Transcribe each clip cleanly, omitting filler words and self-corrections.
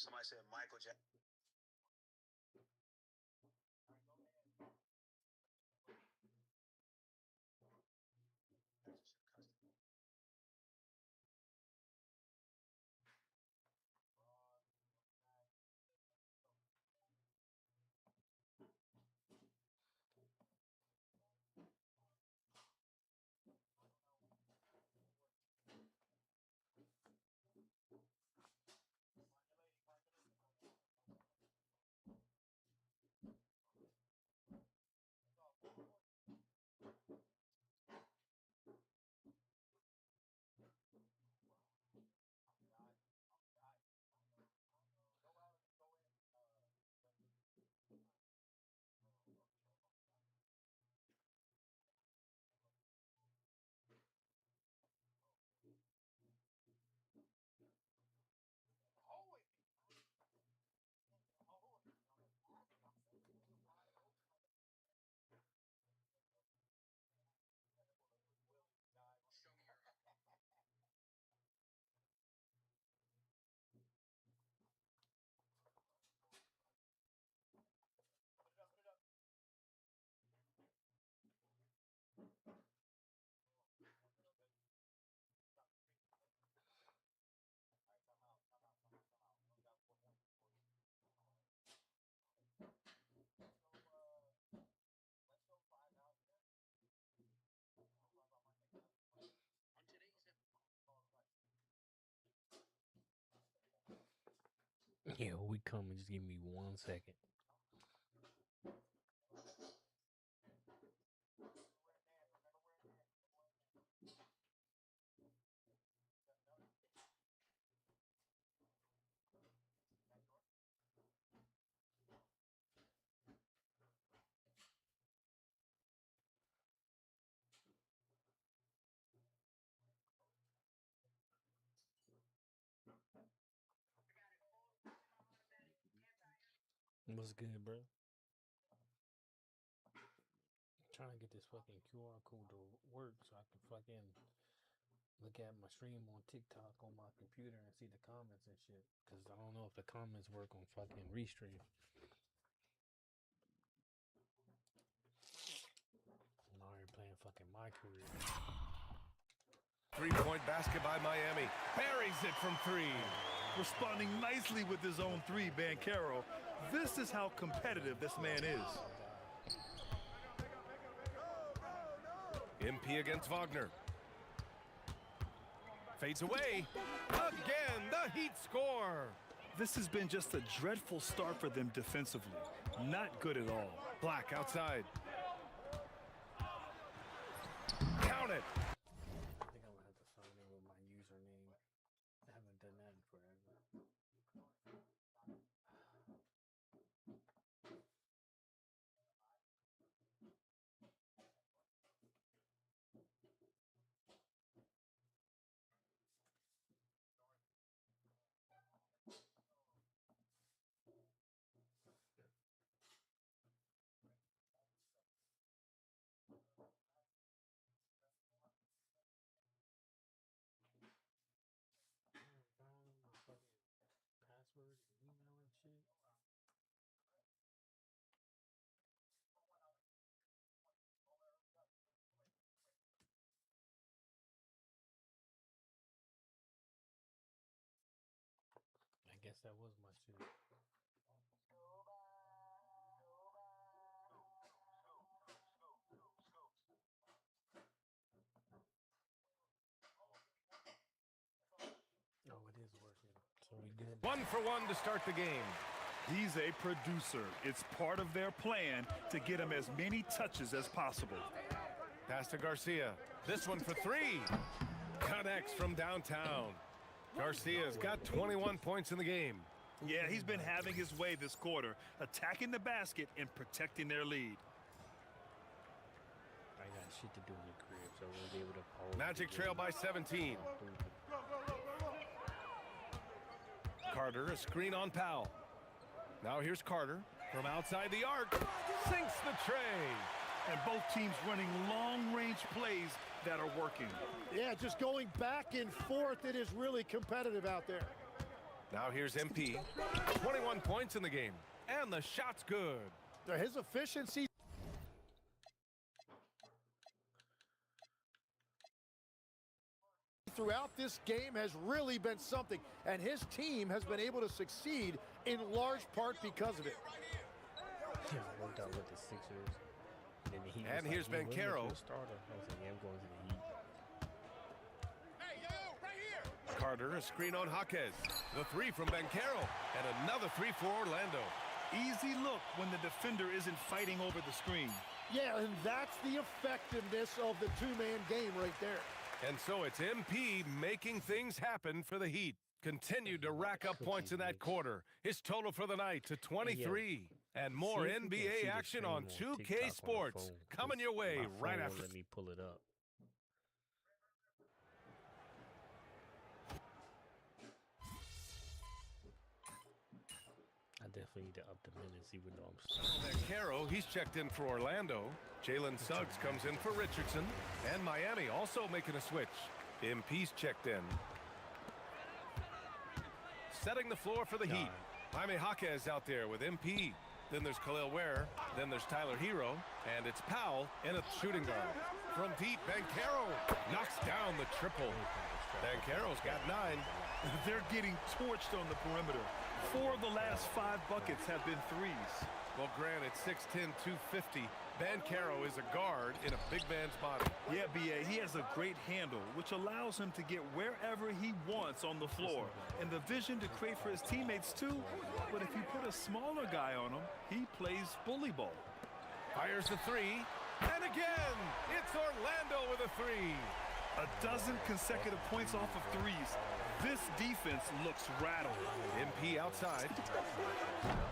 Somebody said Michael Jackson. Yeah, we coming. Just give me 1 second. What's good, bro? Trying to get this fucking QR code to work so I can fucking look at my stream on TikTok on my computer and see the comments and shit. Cause I don't know if the comments work on fucking Restream. I'm already playing fucking my career. 3-point basket by Miami. Buries it from three. Responding nicely with his own three, Banchero. This is how competitive this man is. MP against Wagner. Fades away. Again, the Heat score. This has been just a dreadful start for them defensively. Not good at all. Black outside. Count it. I think I'm gonna have to sign in with my username. I haven't done that in forever. Password, email and shit. I guess that was my shit. Oh, it is working. So we good. 1-for-1 to start the game. He's a producer. It's part of their plan to get him as many touches as possible. Pass to Garcia. This one for three. Connects from downtown. Garcia's got 21 points in the game. Yeah, he's been having his way this quarter, attacking the basket and protecting their lead. I got shit to do in the crib, so we'll be able to hold. Magic trail by 17. Carter, a screen on Powell. Now here's Carter from outside the arc. Sinks the tray. And both teams running long-range plays that are working. Yeah, just going back and forth. It is really competitive out there. Now here's MP. 21 points in the game. And the shot's good. His efficiency throughout this game has really been something, and his team has been able to succeed in large part because of it. Yeah, I worked out with the Sixers. And here's Banchero. Carter, a screen on Jaquez. The three from Banchero. And another three for Orlando. Easy look when the defender isn't fighting over the screen. Yeah, and that's the effectiveness of the two-man game right there. And so it's MP making things happen for the Heat. Continued to rack up points in that quarter. His total for the night to 23. And more NBA action on 2K Sports coming your way right after. Let me pull it up. I definitely need to up the minutes even though I'm slow. Banchero, he's checked in for Orlando. Jalen Suggs comes in for Richardson. And Miami also making a switch. MP's checked in. Setting the floor for the Heat. Jaime Jaquez out there with MP. Then there's Khalil Ware. Then there's Tyler Hero. And it's Powell in a shooting guard. From deep, Banchero knocks down the triple. Banchero's got 9. They're getting torched on the perimeter. 4 of the last 5 buckets have been threes. Well, granted, 6'10", 250. Banchero is a guard in a big man's body. Yeah, B.A., he has a great handle, which allows him to get wherever he wants on the floor. And the vision to create for his teammates, too. But if you put a smaller guy on him, he plays bully ball. Fires the three. And again, it's Orlando with a three. A dozen consecutive points off of threes. This defense looks rattled. MP outside.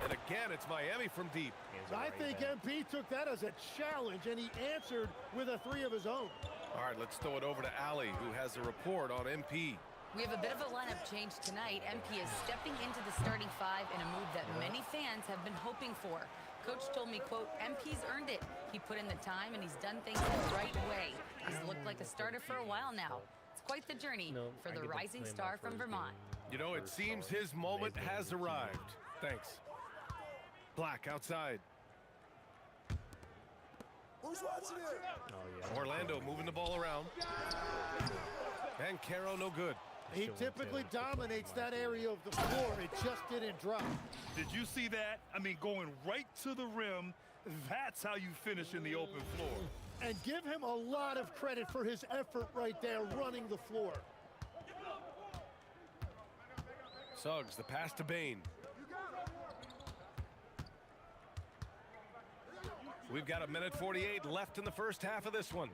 And again, it's Miami from deep. I think MP took that as a challenge, and he answered with a three of his own. All right, let's throw it over to Ali, who has a report on MP. We have a bit of a lineup change tonight. MP is stepping into the starting 5 in a move that many fans have been hoping for. Coach told me, quote, MP's earned it. He put in the time and he's done things the right way. He's looked like a starter for a while now. It's quite the journey for the rising star from Vermont. You know, it seems his moment has arrived. Thanks. Black outside. Who's watching it? Oh, yeah. Orlando moving the ball around. Banchero no good. He typically dominates that area of the floor. It just didn't drop. Did you see that? I mean, going right to the rim. That's how you finish in the open floor. And give him a lot of credit for his effort right there running the floor. Suggs, the pass to Bain. We've got 1:48 left in the first half of this one.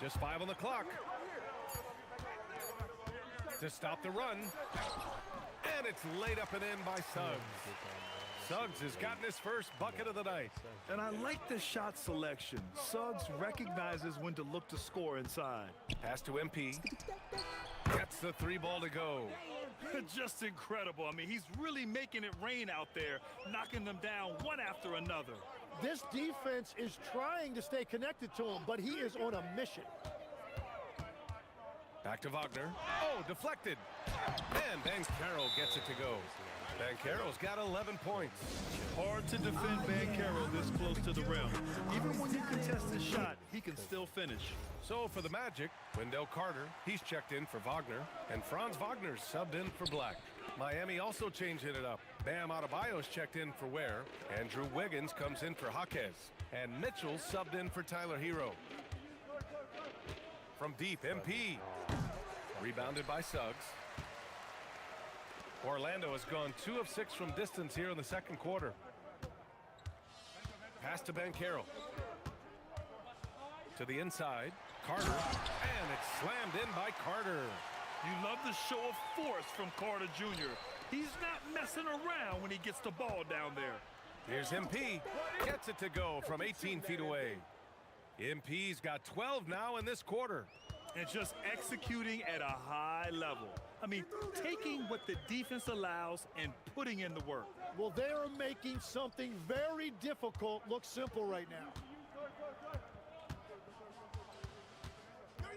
Just 5 on the clock. To stop the run. And it's laid up and in by Suggs. Suggs has gotten his first bucket of the night. And I like the shot selection. Suggs recognizes when to look to score inside. Pass to MP. Gets the 3 ball to go. Just incredible. I mean, he's really making it rain out there, knocking them down one after another. This defense is trying to stay connected to him, but he is on a mission. Back to Wagner. Oh, deflected. And Banchero gets it to go. Banchero's got 11 points. Hard to defend Banchero this close to the rim. Even when you contest his shot, he can still finish. So for the Magic, Wendell Carter, he's checked in for Wagner, and Franz Wagner's subbed in for Black. Miami also changing it up. Bam Adebayo's checked in for Ware. Andrew Wiggins comes in for Jaquez. And Mitchell subbed in for Tyler Hero. From deep, MP. Rebounded by Suggs. Orlando has gone 2 of 6 from distance here in the second quarter. Pass to Banchero. To the inside. Carter. And it's slammed in by Carter. You love the show of force from Carter Jr. He's not messing around when he gets the ball down there. Here's MP. Gets it to go from 18 feet away. MP's got 12 now in this quarter. And just executing at a high level. I mean, taking what the defense allows and putting in the work. Well, they are making something very difficult look simple right now.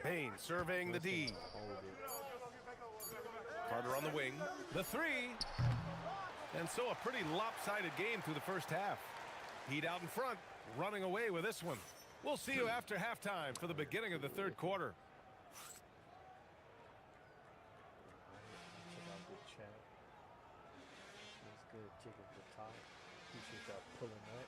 Bain surveying the D. Carter Carter on the wing. The three. And so a pretty lopsided game through the first half. Heat out in front, running away with this one. We'll see you after halftime for the beginning of the third quarter. Check out the chat. It's good. Check at the top. Appreciate y'all pulling up.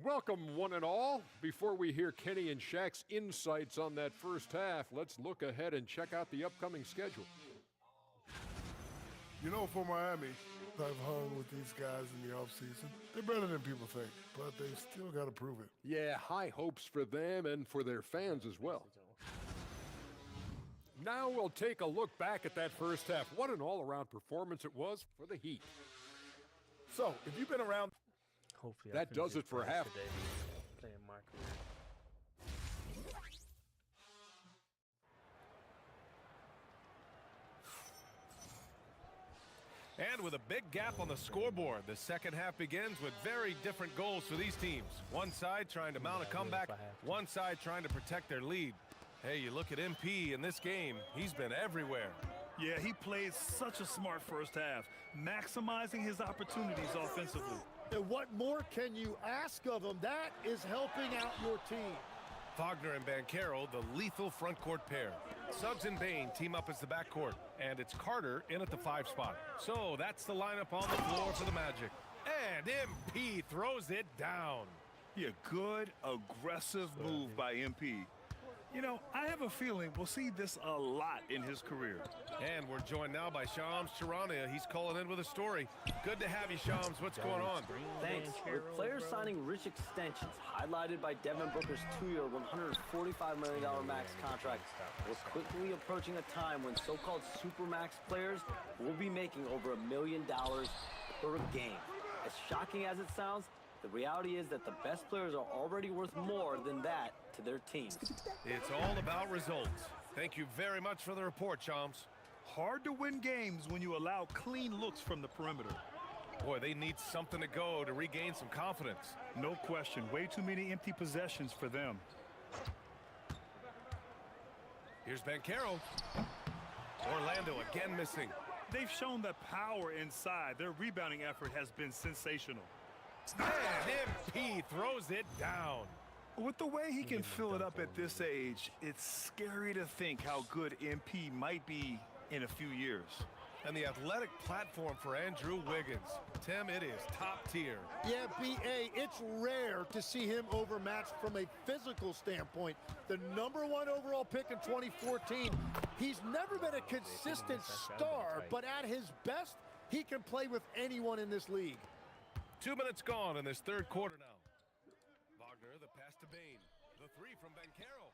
Welcome, one and all. Before we hear Kenny and Shaq's insights on that first half, let's look ahead and check out the upcoming schedule. You know, for Miami, I've hung with these guys in the offseason. They're better than people think, but they've still got to prove it. Yeah, high hopes for them and for their fans as well. Now we'll take a look back at that first half. What an all-around performance it was for the Heat. So, if you've been around... Hopefully That does it for half. Today, playing my career. And with a big gap on the scoreboard, the second half begins with very different goals for these teams. One side trying to mount a comeback, one side trying to protect their lead. Hey, you look at MP in this game, he's been everywhere. Yeah, he played such a smart first half, maximizing his opportunities offensively. And what more can you ask of him? That is helping out your team. Wagner and Banchero, the lethal front court pair. Suggs and Bain team up as the backcourt, and it's Carter in at the 5 spot. So that's the lineup on the floor for the Magic. And MP throws it down. Yeah, good, aggressive move by MP. You know, I have a feeling we'll see this a lot in his career. And we're joined now by Shams Charania. He's calling in with a story. Good to have you, Shams. What's going on? Thanks. With players signing rich extensions, highlighted by Devin Booker's 2-year, $145 million max contract, we're quickly approaching a time when so-called supermax players will be making over $1 million per game. As shocking as it sounds, the reality is that the best players are already worth more than that to their teams. It's all about results. Thank you very much for the report, Shams. Hard to win games when you allow clean looks from the perimeter. Boy, they need something to go to regain some confidence. No question. Way too many empty possessions for them. Here's Banchero. Orlando again missing. They've shown that power inside. Their rebounding effort has been sensational. And MP throws it down. With the way he can fill it up at this age, it's scary to think how good MP might be in a few years. And the athletic platform for Andrew Wiggins. Tim, it is top tier. Yeah, B.A., it's rare to see him overmatched from a physical standpoint. The #1 overall pick in 2014. He's never been a consistent star, but at his best, he can play with anyone in this league. 2 minutes gone in this third quarter now. Wagner, the pass to Bain. The 3 from Banchero.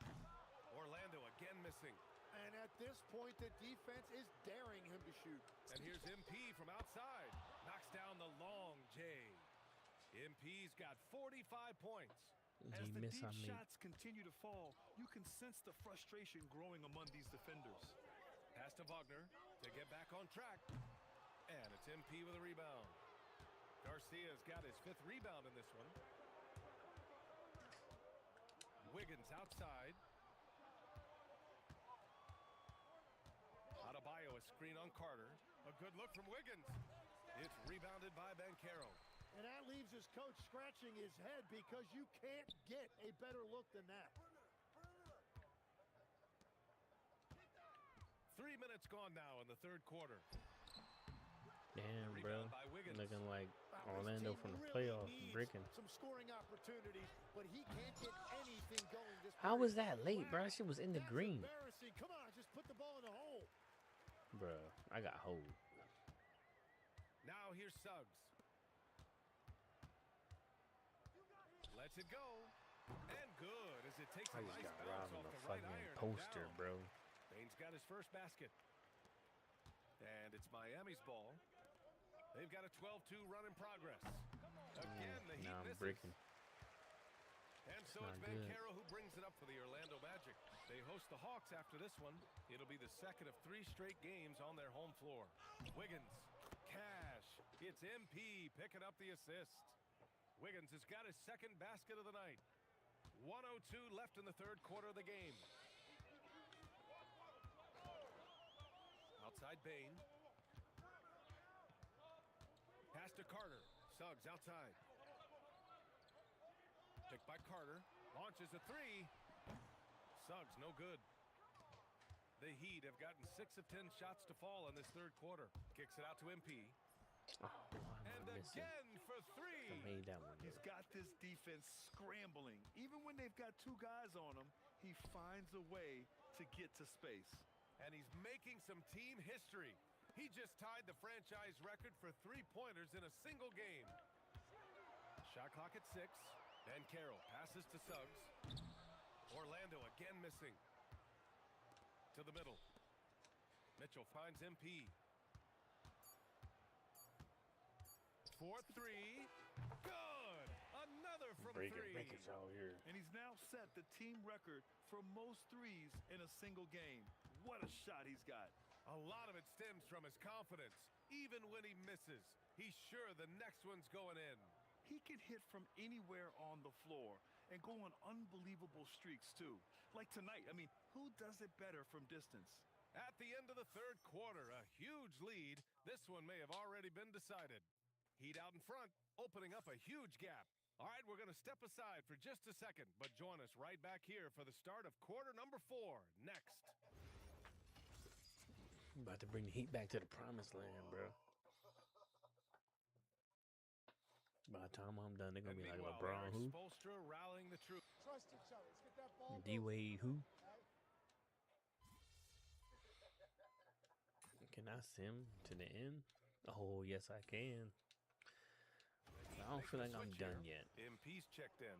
Orlando again missing. And at this point, the defense is daring him to shoot. And here's MP from outside. Knocks down the long J. MP's got 45 points. As the deep me. shots continue to fall, you can sense the frustration growing among these defenders. Pass to Wagner to get back on track. And it's MP with a rebound. Garcia's got his 5th rebound in this one. Wiggins outside. Adebayo, a screen on Carter. A good look from Wiggins. It's rebounded by Banchero. And that leaves his coach scratching his head because you can't get a better look than that. 3 minutes gone now in the third quarter. Damn, bro. Looking like Orlando from the playoffs, breaking. Some scoring opportunities, but he can't get anything going this How period. was that late, bro? That shit was in the That's green. embarrassing. Come on, just put the ball in the hole. Bro, I got hold. Now here's Suggs. Lets it go. And good as it takes I a just nice got bounce robbed on off the the right fucking iron. poster, Down. bro. Bain's got his first basket. And it's Miami's ball. They've got a 12-2 run in progress. Again, the Heat Nah, I'm misses. breaking. And so it's not good. Banchero who brings it up for the Orlando Magic. They host the Hawks after this one. It'll be the second of 3 straight games on their home floor. Wiggins, Cash. It's MP picking up the assist. Wiggins has got his second basket of the night. 1:02 left in the third quarter of the game. Outside Bain. Pass to Carter. Suggs outside. Picked by Carter. Launches a three. Suggs no good. The Heat have gotten 6 of 10 shots to fall in this third quarter. Kicks it out to MP. Oh, why am And I missing? again for I three. made that one. He's got this defense scrambling. Even when they've got 2 guys on him, he finds a way to get to space. And he's making some team history. He just tied the franchise record for three-pointers in a single game. Shot clock at 6. Ben Carroll passes to Suggs. Orlando again missing. To the middle. Mitchell finds MP. 4-3. Good. Another from three. Breakage out here. And he's now set the team record for most threes in a single game. What a shot he's got. A lot of it stems from his confidence. Even when he misses, he's sure the next one's going in. He can hit from anywhere on the floor and go on unbelievable streaks, too. Like tonight. I mean, who does it better from distance? At the end of the third quarter, a huge lead. This one may have already been decided. Heat out in front, opening up a huge gap. All right, we're going to step aside for just a second, but join us right back here for the start of quarter number 4 next. I'm about to bring the Heat back to the promised land, bro. By the time I'm done, they're going to be like LeBron who? Spoelstra rallying the troops. Trust each other. Let's get that ball. D-Wade who? Can I sim to the end? Oh, yes, I can. I don't feel like I'm done yet. MP's checked in.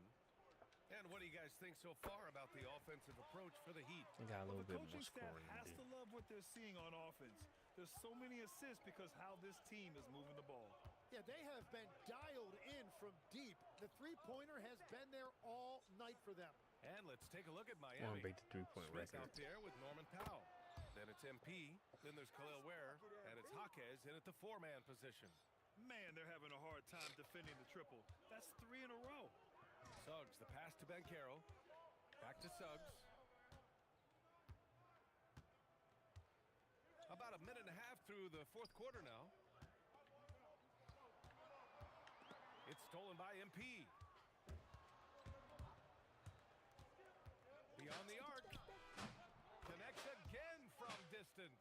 And what do you guys think so far about the offensive approach for the Heat? I got a little The bit more coaching staff scoring has to do. to love what they're seeing on offense. There's so many assists because how this team is moving the ball. Yeah, they have been dialed in from deep. The three-pointer has been there all night for them. And let's take a look at I want Miami. to break the three-point Smith record. out there with Norman Powell. Then it's MP. Then there's Khalil Ware. And it's Jaquez in at the 4-man position. Man, they're having a hard time defending the triple. That's 3 in a row. Suggs, the pass to Ben Carroll. Back to Suggs. About a minute and a half through the fourth quarter now. It's stolen by MP. Beyond the arc. Connects again from distance.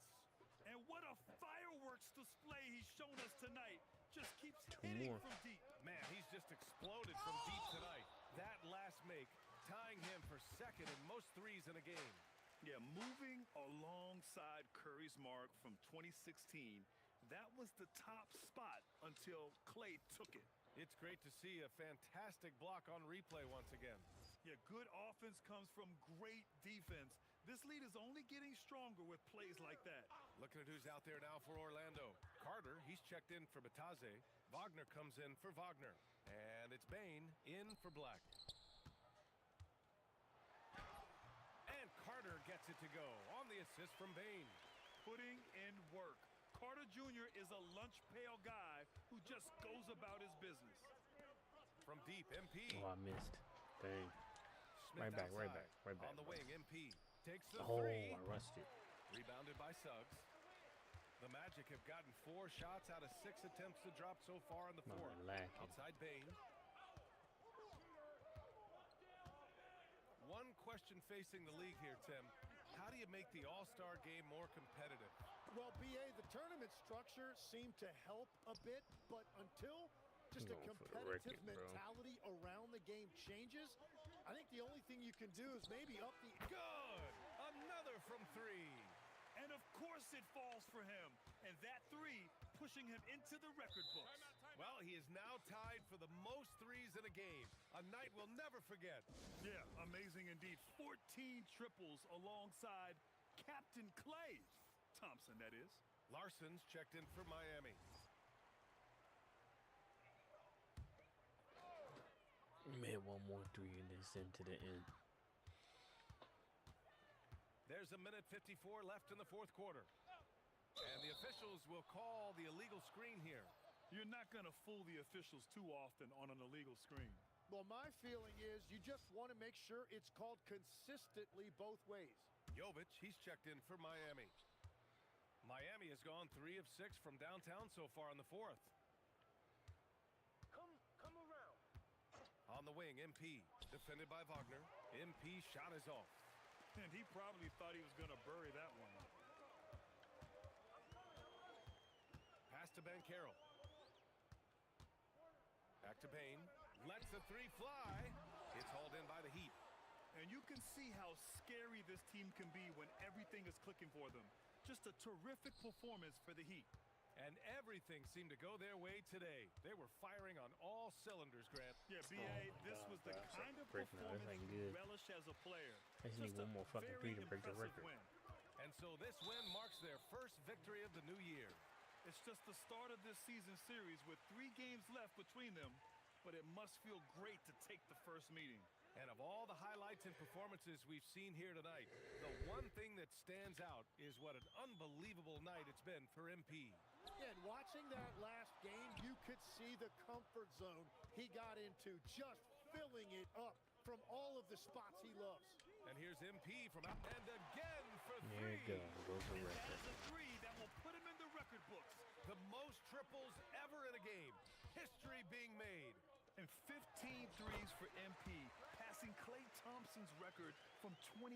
And what a fireworks display he's shown us tonight. Just keeps 2 hitting more. from deep. Man, he's just exploded from deep tonight. That last make, tying him for second in most threes in a game. Yeah, moving alongside Curry's mark from 2016, that was the top spot until Klay took it. It's great to see a fantastic block on replay once again. Yeah, good offense comes from great defense. This lead is only getting stronger with plays like that. Looking at who's out there now for Orlando. Carter, he's checked in for Bataze. Wagner comes in for Wagner. And it's Bain in for Black. And Carter gets it to go on the assist from Bain. Putting in work. Carter Jr. is a lunch pail guy who just goes about his business. From deep, MP. Oh, I missed. Dang. Smith Right back, right outside. back, right back. On the wing, MP takes the Oh, three. I rushed it. Rebounded by Suggs. The Magic have gotten 4 shots out of 6 attempts to drop so far in the No, fourth. lacking. Outside Bain. One question facing the league here, Tim. How do you make the All-Star game more competitive? Well, BA, the tournament structure seemed to help a bit, but until just a Going for the competitive record, bro. mentality around the game changes, I think the only thing you can do is maybe up the... Good! Another from 3. And of course it falls for him. And that 3 pushing him into the record books. Well, he is now tied for the most threes in a game. A night we'll never forget. Yeah, amazing indeed. 14 triples alongside Captain Klay Thompson, that is. Larson's checked in for Miami. Made one more 3 and then send to the end. There's a minute 54 left in the fourth quarter. And the officials will call the illegal screen here. You're not going to fool the officials too often on an illegal screen. Well, my feeling is you just want to make sure it's called consistently both ways. Jovic, he's checked in for Miami. Miami has gone 3 of 6 from downtown so far in the fourth. Come around. On the wing, MP, defended by Wagner. MP shot is off. And he probably thought he was going to bury that one. Pass to Banchero. Back to Bain. Lets the three fly. It's hauled in by the Heat. And you can see how scary this team can be when everything is clicking for them. Just a terrific performance for the Heat. And everything seemed to go their way today. They were firing on all cylinders, Grant. Yeah, B.A., this was the kind of performance you relish as a player. I just need one more fucking three to break the record. Win. And so this win marks their first victory of the new year. It's just the start of this season series with 3 games left between them, but it must feel great to take the first meeting. And of all the highlights and performances we've seen here tonight, the one thing that stands out is what an unbelievable night it's been for MP. And watching that last game, you could see the comfort zone he got into, just filling it up from all of the spots he loves. And here's MP from out, and again for 3. There you go. Goes the And record. that is a 3 that will put him in the record books. The most triples ever in a game. History being made. And 15 threes for MP, passing Klay Thompson's record from 2018.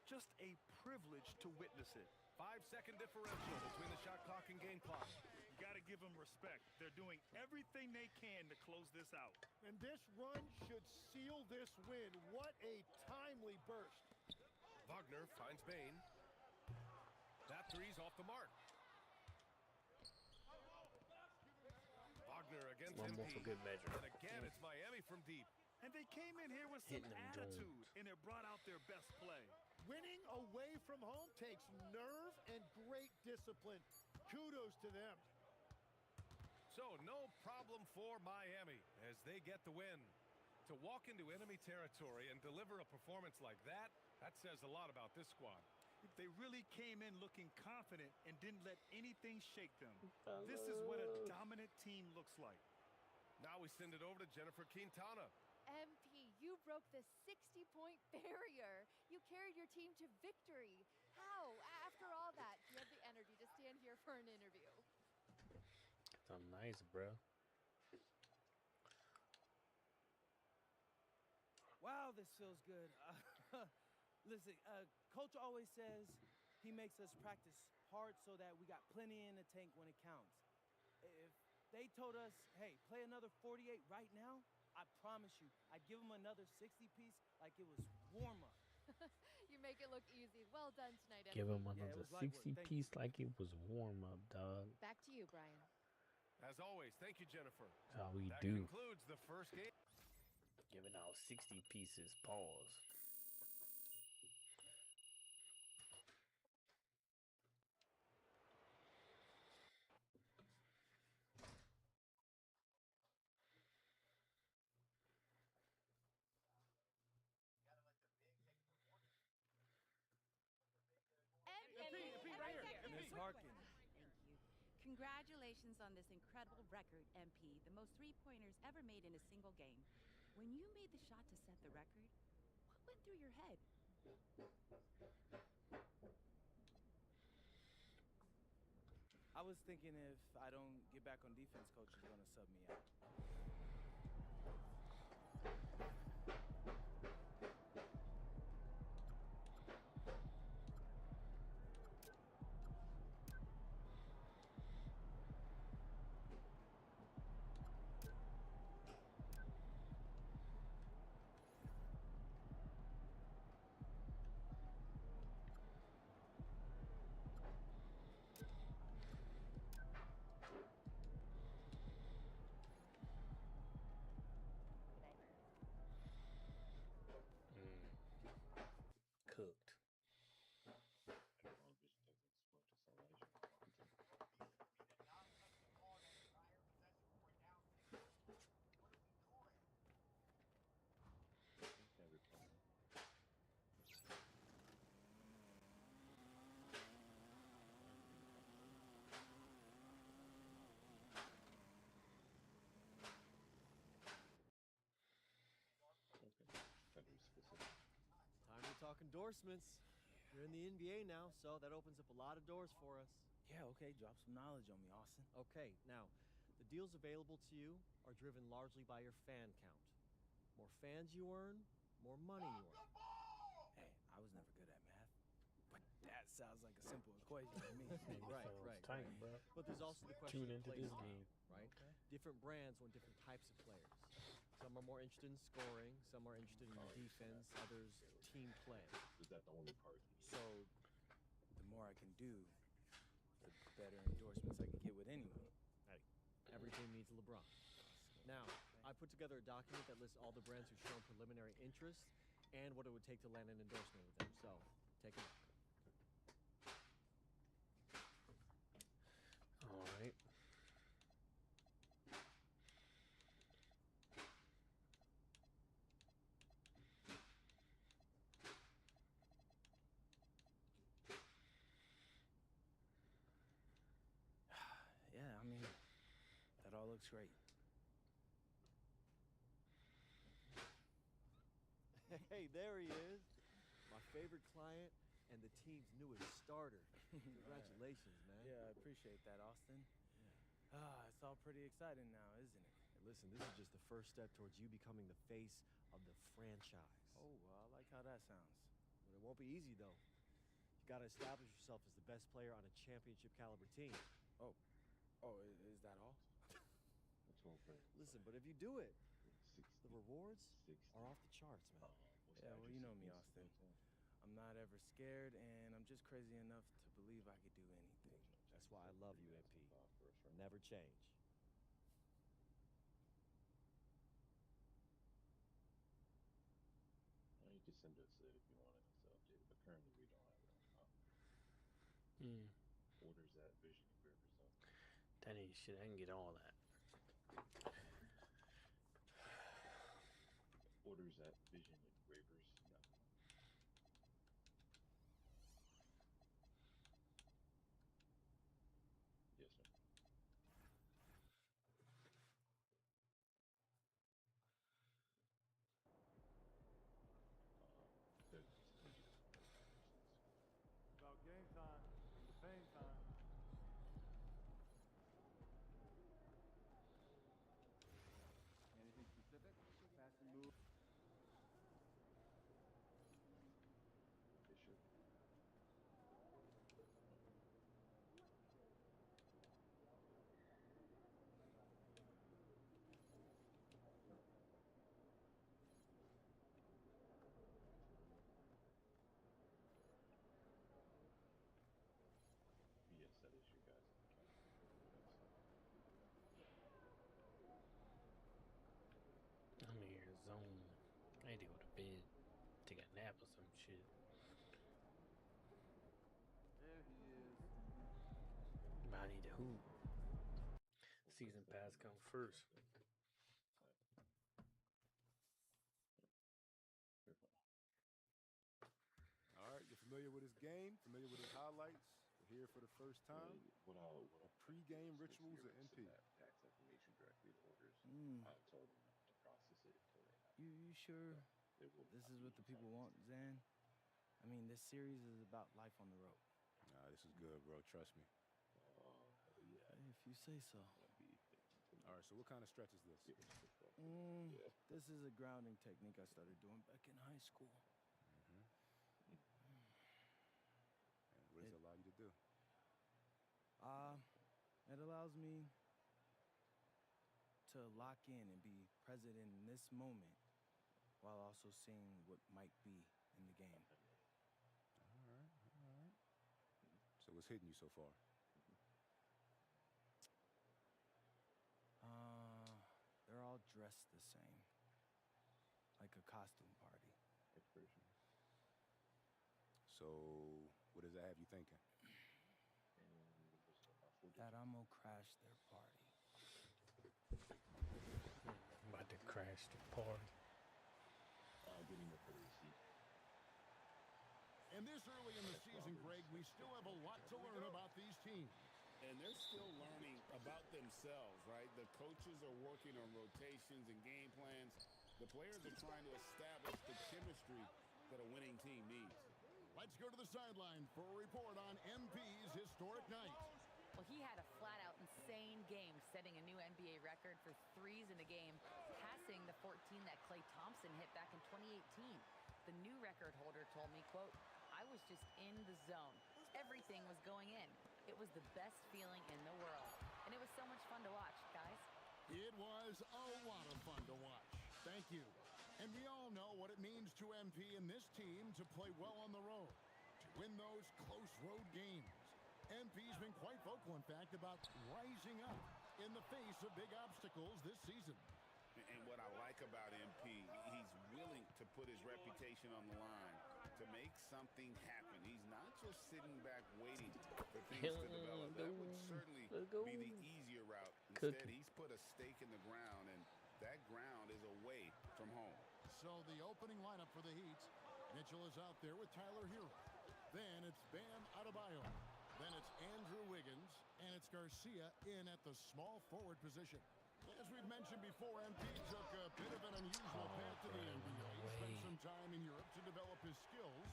Just a privilege to witness it. 5-second differential between the shot clock and game clock. You got to give them respect. They're doing everything they can to close this out. And this run should seal this win. What a timely burst. Wagner finds Bain. That three's off the mark. Wagner against One more MP. for good measure. And again, it's Miami from deep. And they came in here with some Hitting them attitude, and it brought out their best play. Winning away from home takes nerve and great discipline. Kudos to them. So no problem for Miami as they get the win. To walk into enemy territory and deliver a performance like that, that says a lot about this squad. They really came in looking confident and didn't let anything shake them. This is what a dominant team looks like. Now we send it over to Jennifer Quintana. MP, you broke the 60-point barrier. You carried your team to victory. How, after all that, do you have the energy to stand here for an interview? So nice, bro. Wow, this feels good. Listen, Coach always says he makes us practice hard so that we got plenty in the tank when it counts. If they told us, hey, play another 48 right now, I promise you, I'd give them another 60-piece like it was warm-up. You make it look easy. Well done tonight, MP. Give him Yeah, another it was light work. 60 Thank piece like it was warm up, dog. Back to you, Brian. As always, thank you, Jennifer. How we That do. concludes the first game. Giving out 60 pieces. Pause. Miss Harkin. Thank you. Congratulations on this incredible record, MP. The most three-pointers ever made in a single game. When you made the shot to set the record, what went through your head? I was thinking if I don't get back on defense, coach is going to sub me out. endorsements. You're in the NBA now, so that opens up a lot of doors for us. Yeah, okay, drop some knowledge on me, Austin. Okay, now, the deals available to you are driven largely by your fan count. More fans you earn, more money you earn. Hey, I was never good at math, but that sounds like a simple equation to me. Right. Tight, bro. But there's also the question Tune of into play this style, game. right? Okay. Different brands want different types of players. Some are more interested in scoring, some are interested in defense, others team play. Is that the only part? So, the more I can do, the better endorsements I can get with anyone. Hey, every team needs a LeBron. Now, I put together a document that lists all the brands who've shown preliminary interest and what it would take to land an endorsement with them. So, take a look. All right. Yeah, I mean, that all looks great. Hey, there he is. My favorite client and the team's newest starter. Congratulations, man. Yeah, I appreciate that, Austin. It's all pretty exciting now, isn't it? Hey, listen, this is just the first step towards you becoming the face of the franchise. Oh, well, I like how that sounds. But it won't be easy, though. You got to establish yourself as the best player on a championship caliber team. Oh, is that all? Listen, but if you do it, the rewards are off the charts, man. Yeah, well, you know me, Austin. I'm not ever scared, and I'm just crazy enough to believe I could do anything. That's why I love you, MP. Never change. You can send us it if you wanted to update, but currently we don't have it on file. Orders at Vision Engravers though. That ain't shit. I can get all that. Orders at Vision Engravers. Yes, sir. About game time, fame time. Anything specific? Pass and move. Yes, sure. Yes, that is your guys' account. I'm here zone. I need to go to bed, take a nap or some shit. There he is. But I need to hoop. Season pass come first. All right, you're familiar with his game, familiar with his highlights. We're here for the first time. Pre-game rituals at MP. Tax information directly to orders. I told them to process it until they have. You sure It will this not is be what the people want, Zan? I mean, this series is about life on the road. Nah, this is good, bro. Trust me. Hey, if you say so. All right, so what kind of stretch is this? This is a grounding technique I started doing back in high school. And what does it allow you to do? It allows me to lock in and be present in this moment while also seeing what might be in the game. All right. So what's hitting you so far? They're all dressed the same, like a costume party. So what does that have you thinking? That I'm gonna crash their party. About to crash the party. Getting the receipt. And this early in the season, Greg, we still have a lot to learn about these teams. And they're still learning about themselves, right? The coaches are working on rotations and game plans. The players are trying to establish the chemistry that a winning team needs. Let's go to the sideline for a report on MP's historic night. Well, he had a flat-out insane game, setting a new NBA record for threes in a game, passing the 14 that Klay Thompson hit back in 2018. The new record holder told me, quote, "I was just in the zone. Everything was going in. It was the best feeling in the world. And it was so much fun to watch, guys." It was a lot of fun to watch. Thank you. And we all know what it means to MP and this team to play well on the road, to win those close road games. MP's been quite vocal, in fact, about rising up in the face of big obstacles this season. And what I like about MP, he's willing to put his reputation on the line to make something happen. He's not just sitting back waiting for things to develop. That would certainly be the easier route. Instead, he's put a stake in the ground, and that ground is away from home. So the opening lineup for the Heat, Mitchell is out there with Tyler Hero. Then it's Bam Adebayo. Then it's Andrew Wiggins, and it's Garcia in at the small forward position. As we've mentioned before, MP took a bit of an unusual path to the NBA. He spent some time in Europe to develop his skills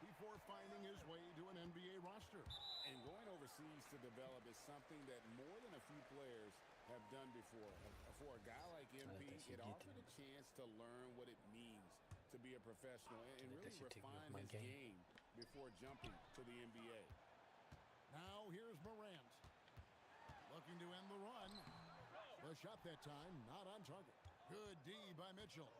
before finding his way to an NBA roster. And going overseas to develop is something that more than a few players have done before. For a guy like MP, it offered a chance to learn what it means to be a professional and really refine his game before jumping to the NBA. Now here's Morant, looking to end the run. The shot that time not on target. Good D by Mitchell.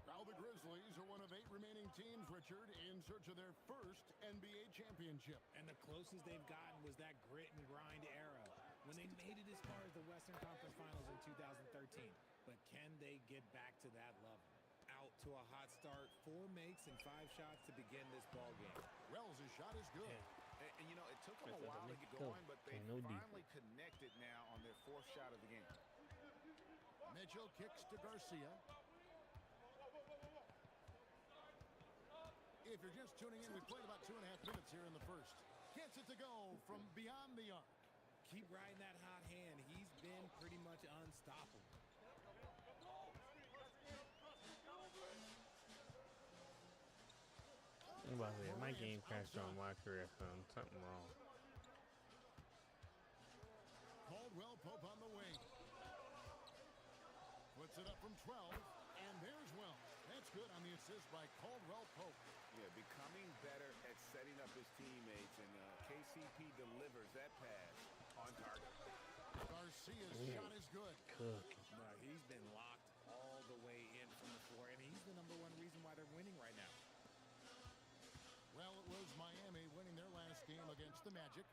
Now the Grizzlies are one of 8 remaining teams, Richard, in search of their first NBA championship. And the closest they've gotten was that grit and grind era, when they made it as far as the Western Conference Finals in 2013. But can they get back to that level? Out to a hot start, 4 makes and 5 shots to begin this ball game. Wells' shot is good. And you know, it took them a while to get going, but they finally connected now on their 4th shot of the game. Mitchell kicks to Garcia. If you're just tuning in, we played about 2.5 minutes here in the first. Gets it to go from beyond the arc. Keep riding that hot hand. He's been pretty much unstoppable. I'm about to say, my game crashed on my career, son. Something wrong. Caldwell Pope on the wing. Puts it up from 12, and there's Wells. That's good on the assist by Caldwell Pope. Yeah, becoming better at setting up his teammates, and KCP delivers that pass on target. Garcia's shot is good. No, he's been locked all the way in from the floor, and he's the #1 reason why they're winning right now. Well, it was Miami winning their last game against the Magic.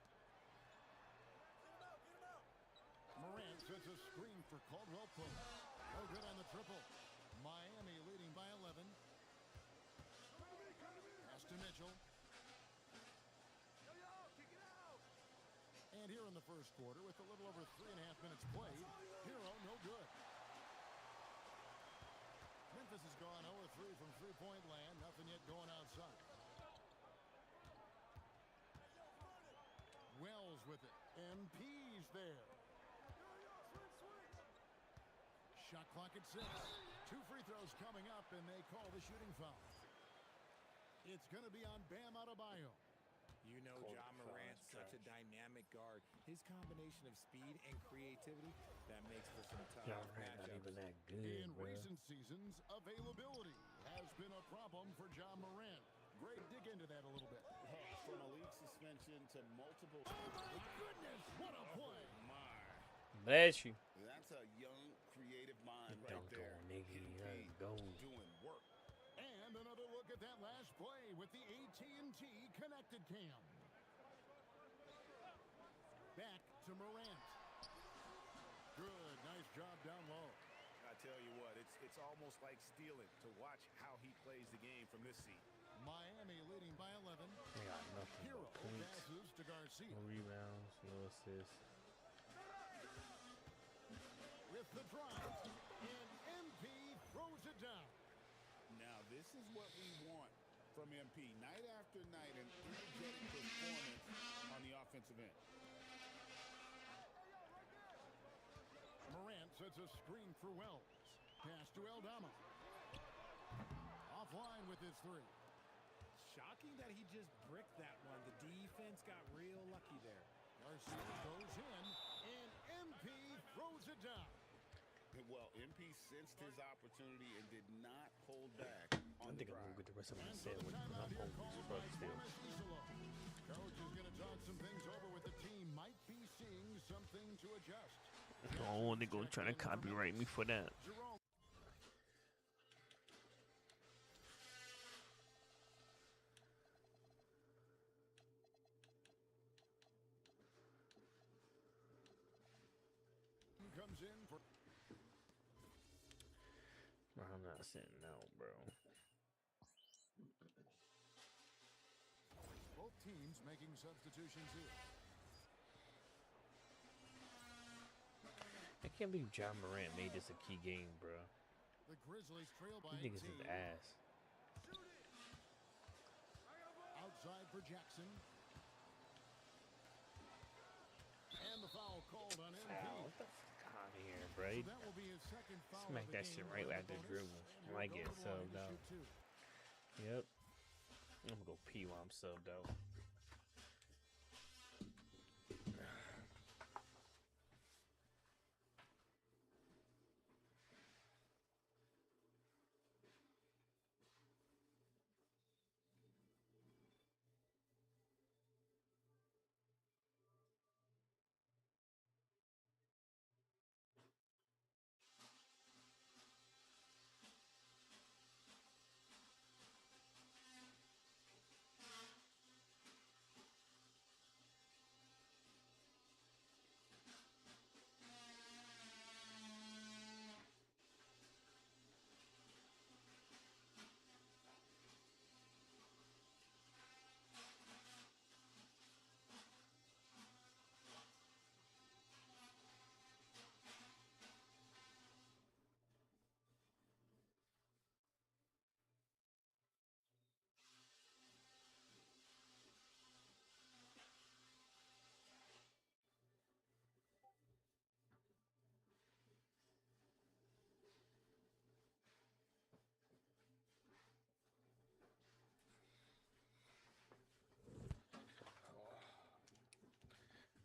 Morant sets a screen for Caldwell Pope. No good on the triple. Miami leading by 11. Pass to Mitchell. And here in the first quarter, with a little over 3.5 minutes played, Hero no good. Memphis has gone 0-3 from three-point land. Nothing yet going outside. Wells with it. MP's there. Shot clock at 6. 2 free throws coming up, and they call the shooting foul. It's going to be on Bam Adebayo. You know, Ja Morant's such a dynamic guard. His combination of speed and creativity, that makes for some tough matchups. In recent seasons, availability has been a problem for Ja Morant. Greg, dig into that a little bit. From a league suspension to multiple... Oh, my goodness! What a play! Bless you. That's a young, creative mind right Don't there. go, nigga. Let's go. Doing work. And another look at that last play with the AT&T connected cam. Back to Morant. Good, nice job down low. I tell you what, it's almost like stealing to watch how he plays the game from this seat. Miami leading by 11. They got nothing. Hero No points, passes to Garcia. no rebounds, no assists. With the drive, and MP throws it down. Now, this is what we want from MP. Night after night, an energetic performance on the offensive end. Morant sets a screen for Wells. Pass to Aldama. Offline with his 3. Shocking that he just bricked that one. The defense got real lucky there. Garcia goes in, and MP throws it down. Well, MP sensed his opportunity and did not hold back on I think I'm gonna get the rest of my sandwich, but I'm hungry as fuck still. Coach is going to talk some things over with the team. Might be seeing something to adjust. Oh, they're gonna try to copyright me for that. Comes in for Bro, I'm not sitting out, bro. both teams making substitutions here. I can't believe John Morant made this a key game, bro. The Grizzlies trail by These niggas is 18. ass. Outside for Jackson. And the foul called on MP. What the fuck out of here, bro? So that will be his second foul. Smack of the that game shit right with a after bonus, dribble. and Might he'll get go to the line subbed to out. shoot two. Yep. I'm gonna go pee while I'm subbed out.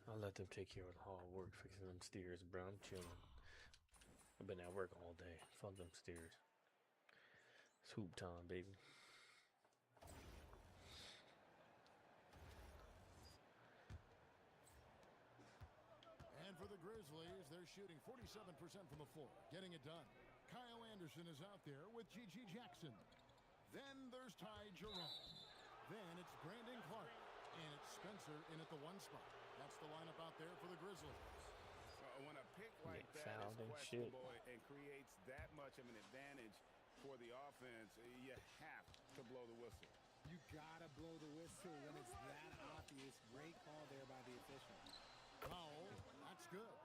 I'll let them take care of the hard work fixing them stairs, bro. I'm chilling. I've been at work all day. Fuck them stairs. It's hoop time, baby. And for the Grizzlies, they're shooting 47% from the floor, getting it done. Kyle Anderson is out there with G.G. Jackson. Then there's Ty Jerome. Then it's Brandon Clark. And it's Spencer in at the one spot. That's the lineup out there for the Grizzlies. When a pick like that fouled is and shit. questionable and creates that much of an advantage for the offense, you have to blow the whistle. You gotta blow the whistle when it's that obvious. Great call there by the official. Powell, that's good.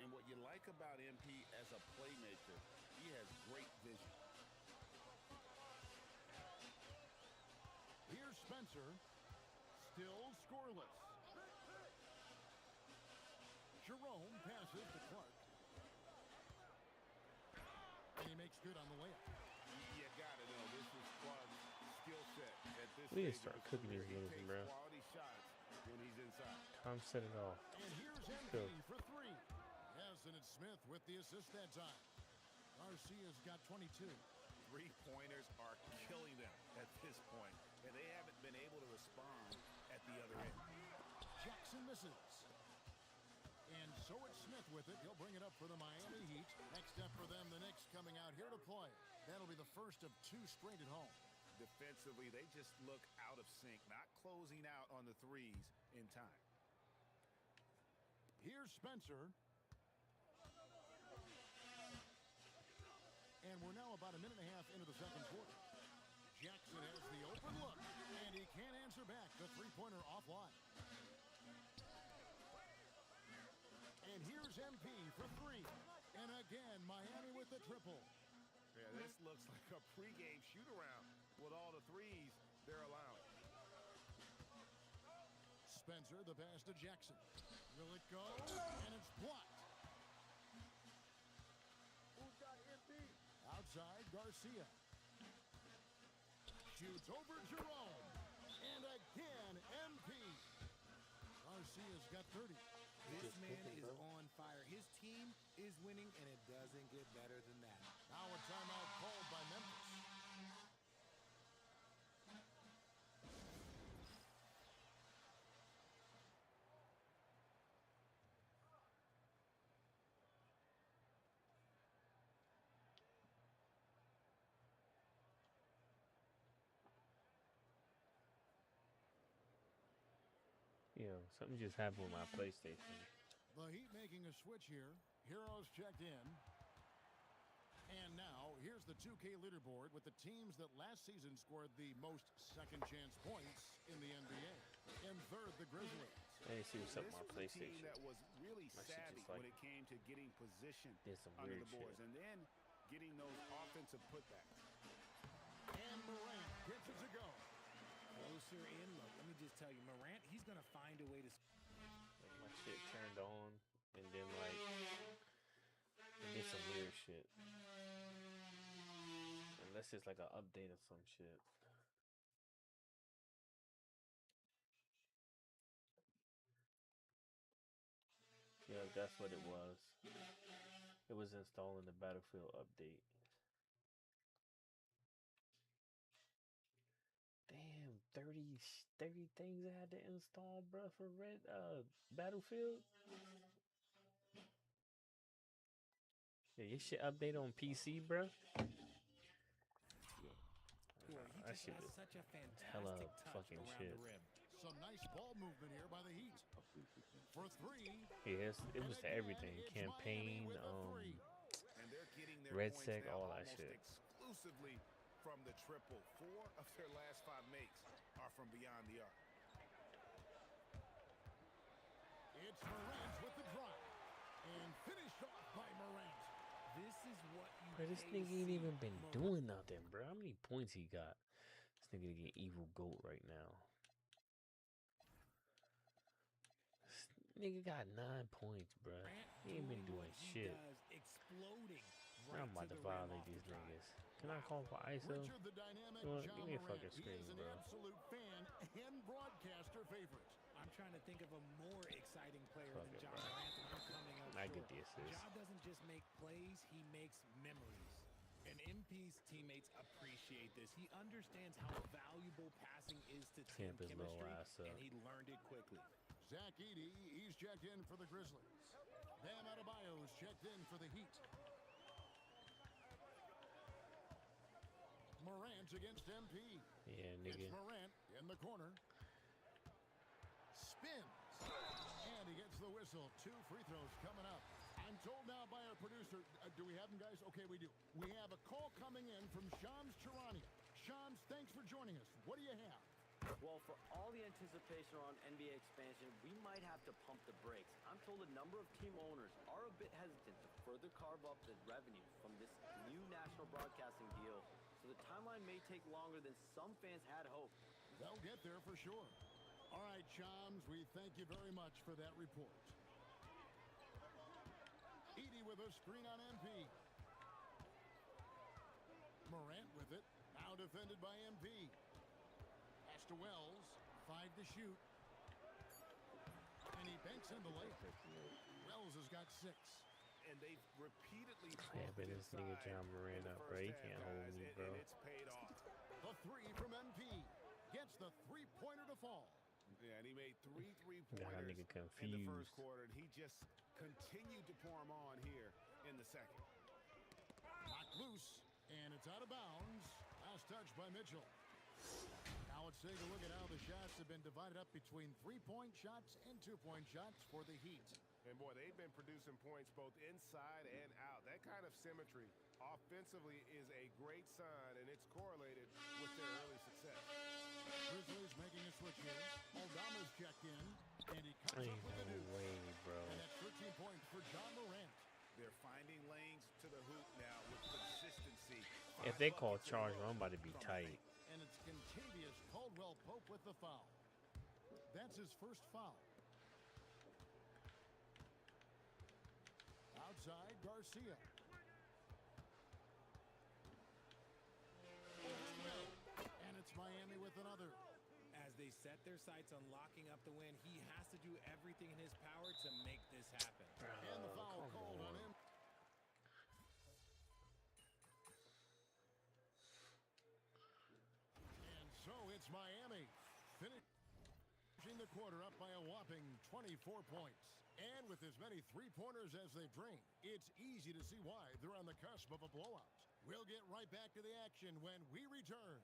And what you like about MP as a playmaker, he has great vision. Here's Spencer. Still scoreless. Jerome passes to Clark. And he makes good on the layup. You gotta know, this is Clark's skill set at this We need to stage start of his cooking career. these He little takes bro. quality shots when he's inside. Time to set it off. And here's MP Go. for three. Yes, and it's Smith with the assist that time. Garcia's got 22. Three-pointers are killing them at this point, and they haven't been able to respond at the other end. Jackson misses. And so it's Smith with it. He'll bring it up for the Miami Heat. Next step for them, the Knicks coming out here to play. That'll be the first of two straight at home. Defensively, they just look out of sync, not closing out on the threes in time. Here's Spencer. And we're now about a minute and a half into the second quarter. Jackson has the open look, and he can't answer back. The three-pointer offline. And here's MP for three. And again, Miami with the triple. Yeah, this looks like a pregame shoot-around with all the threes they're allowing. Spencer, the pass to Jackson. Will it go? And it's blocked. Who's got MP? Outside, Garcia. Shoots over Jerome. again, MP. Garcia's got 30. This man is on fire. His team is winning, and it doesn't get better than that. Now a timeout called by Memphis. Yo, something just happened with my PlayStation. The Heat making a switch here. Heroes checked in. And now, here's the 2K leaderboard with the teams that last season scored the most second-chance points in the NBA. In third, the Grizzlies. Let me see what's up with my This was a team PlayStation. that was really My shit savvy just, like, when it came to getting position did some under weird the boards, shit. and then getting those offensive putbacks. And Morant gets it to go. Closer in. Look, let me just tell you, Morant, he's going to find a way to... Like, my shit turned on, and then, like, it did some weird shit. Unless it's like an update or some shit. Yeah, that's what it was. It was installing the Battlefield update. Damn, 30 things I had to install, bro, for Battlefield. Yeah, your shit update on PC, bro. Boy, he That just shit has is such a hella fantastic touch fucking around shit. the rim. Some nice ball movement here by the Heat. For three. Yeah, it was to everything. Campaign, And they're getting their Red points Sec, now all that almost shit. exclusively from the triple. 4 of their last 5 makes are from beyond the arc. It's Morant with the drop. And finished off by Morant. This is what you Bro, this pay to nigga ain't see. even been doing nothing, bro. How many points he got? This nigga get evil GOAT right now. This nigga got 9 points, bro. He ain't been doing shit. Exploding I'm about to violate these niggas. Can I call for ISO? Richard the dynamic You know what? John Give me a Morant. fucking He screen, is an bro. absolute fan and broadcaster favorite. I'm trying to think of a more exciting player Fuck than it, John bro. Morant, and I'm coming up I short. get the assist. John doesn't just make plays, he makes memories. And MP's teammates appreciate this. He understands how valuable passing is to team Camp his little chemistry, ass up. and he learned it quickly. Zach Edey, he's checked in for the Grizzlies. Bam Adebayo's checked in for the Heat. Morant against MP. Yeah, nigga. It's Morant in the corner. Spins. And he gets the whistle. 2 free throws coming up. I'm told now by our producer, do we have them, guys? Okay, we do. We have a call coming in from Shams Charania. Shams, thanks for joining us. What do you have? Well, for all the anticipation around NBA expansion, we might have to pump the brakes. I'm told a number of team owners are a bit hesitant to further carve up the revenue from this new national broadcasting deal, so the timeline may take longer than some fans had hoped. They'll get there for sure. All right, Shams, we thank you very much for that report. Edey with a screen on MP. Morant with it. Now defended by MP. Pass to Wells. 5 to shoot. And he banks in the layup. Wells has got 6. And they've repeatedly Yeah, but this nigga John Morant up, bro. He can't hold me, bro. and it's paid off. The 3 from MP. Gets the 3-pointer to fall. Yeah, and he made 3 Got that three-pointers nigga in the first confused. quarter, and he just continued to pour them on here in the second. Knocked loose, and it's out of bounds. Last touch by Mitchell. Now let's take a look at how the shots have been divided up between 3-point shots and 2-point shots for the Heat. And boy, they've been producing points both inside and out. That kind of symmetry offensively is a great sign, and it's correlated with their early success. Grizzlies making a switch here. Aldama's checked in, and he comes Ain't up with a no deuce. way, bro. And that's 13 points for John Morant. They're finding lanes to the hoop now with consistency. If they call charge, I'm about to be tight. And it's Contavious Caldwell Pope with the foul. That's his first foul. Outside, Garcia. And it's Miami with another. As As they set their sights on locking up the win, he has to do everything in his power to make this happen. And the foul called on him. And so it's Miami finishing the quarter up by a whopping 24 points. And with as many three-pointers as they've drained, it's easy to see why they're on the cusp of a blowout. We'll get right back to the action when we return.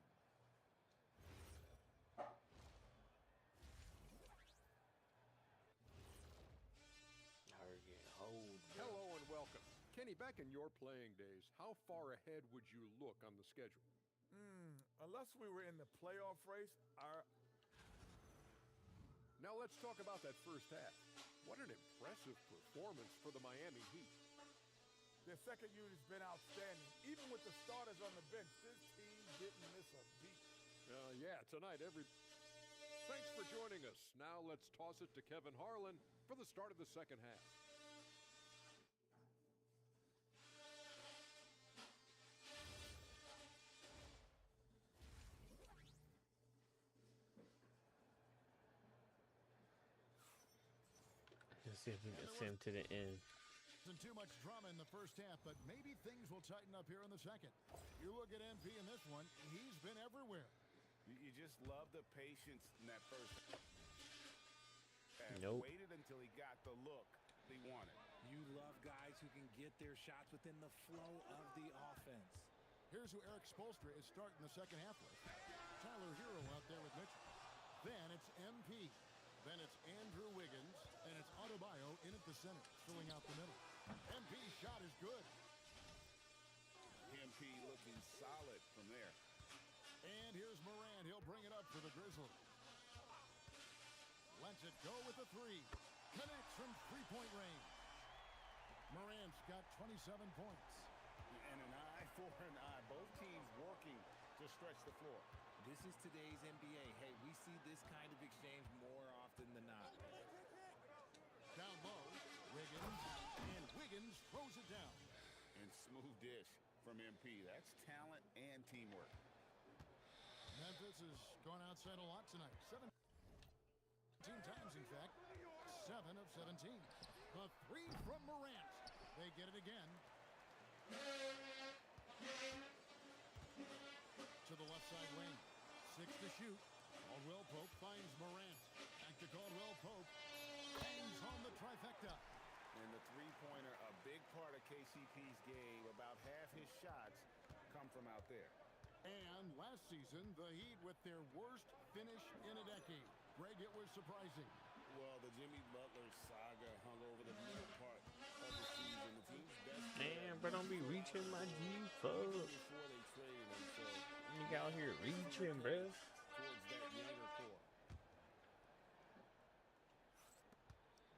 Hello and welcome. Kenny, back in your playing days, how far ahead would you look on the schedule? Unless we were in the playoff race, Now let's talk about that first half. What an impressive performance for the Miami Heat. their second unit's been outstanding. Even with the starters on the bench, this team didn't miss a beat. Yeah, tonight Thanks for joining us. Now let's toss it to Kevin Harlan for the start of the second half. Let's see if we can send him to the end. Isn't too much drama in the first half, but maybe things will tighten up here in the second. You look at MP in this one, he's been everywhere. You just love the patience in that first half. Nope. Waited until he got the look he wanted. You love guys who can get their shots within the flow of the offense. Here's who Eric Spoelstra is starting the second half with. Tyler Hero out there with Mitchell. Then it's MP. Then it's Andrew Wiggins. And it's Adebayo in at the center, filling out the middle. MP's shot is good. MP looking solid from there. And here's Morant. He'll bring it up for the Grizzlies. Lets it go with the three. Connects from three-point range. Morant's got 27 points. And an eye for an eye. Both teams working to stretch the floor. This is today's NBA. Hey, we see this kind of exchange more often than not. Down low, Wiggins. And Wiggins throws it down. And smooth dish from MP. That's talent and teamwork. Memphis has gone outside a lot tonight. 17 times, in fact. 7 of 17. A three from Morant. They get it again. To the left side wing. 6 to shoot. Caldwell Pope finds Morant. Back to Caldwell Pope. Hangs on the trifecta. And the three-pointer, a big part of KCP's game. About half his shots come from out there. And last season, the Heat with their worst finish in a decade. Greg, it was surprising. Well, the Jimmy Butler saga hung over the middle part of the season. The team's best. Man, bro, don't be reaching my G, fuck. Before they traded him, so Nigga out here reaching, bro. towards that younger core.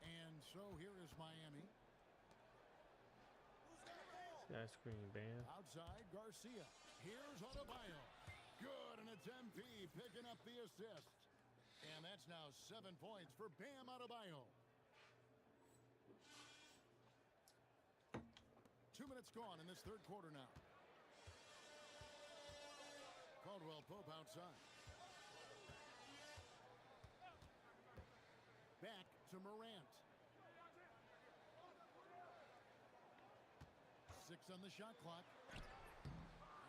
And so here is Miami. That screen, Bam. Outside, Garcia. Here's Adebayo. Good, and it's MP picking up the assist. And that's now 7 points for Bam Adebayo. 2 minutes gone in this third quarter now. Caldwell Pope outside. Back to Morant. 6 on the shot clock.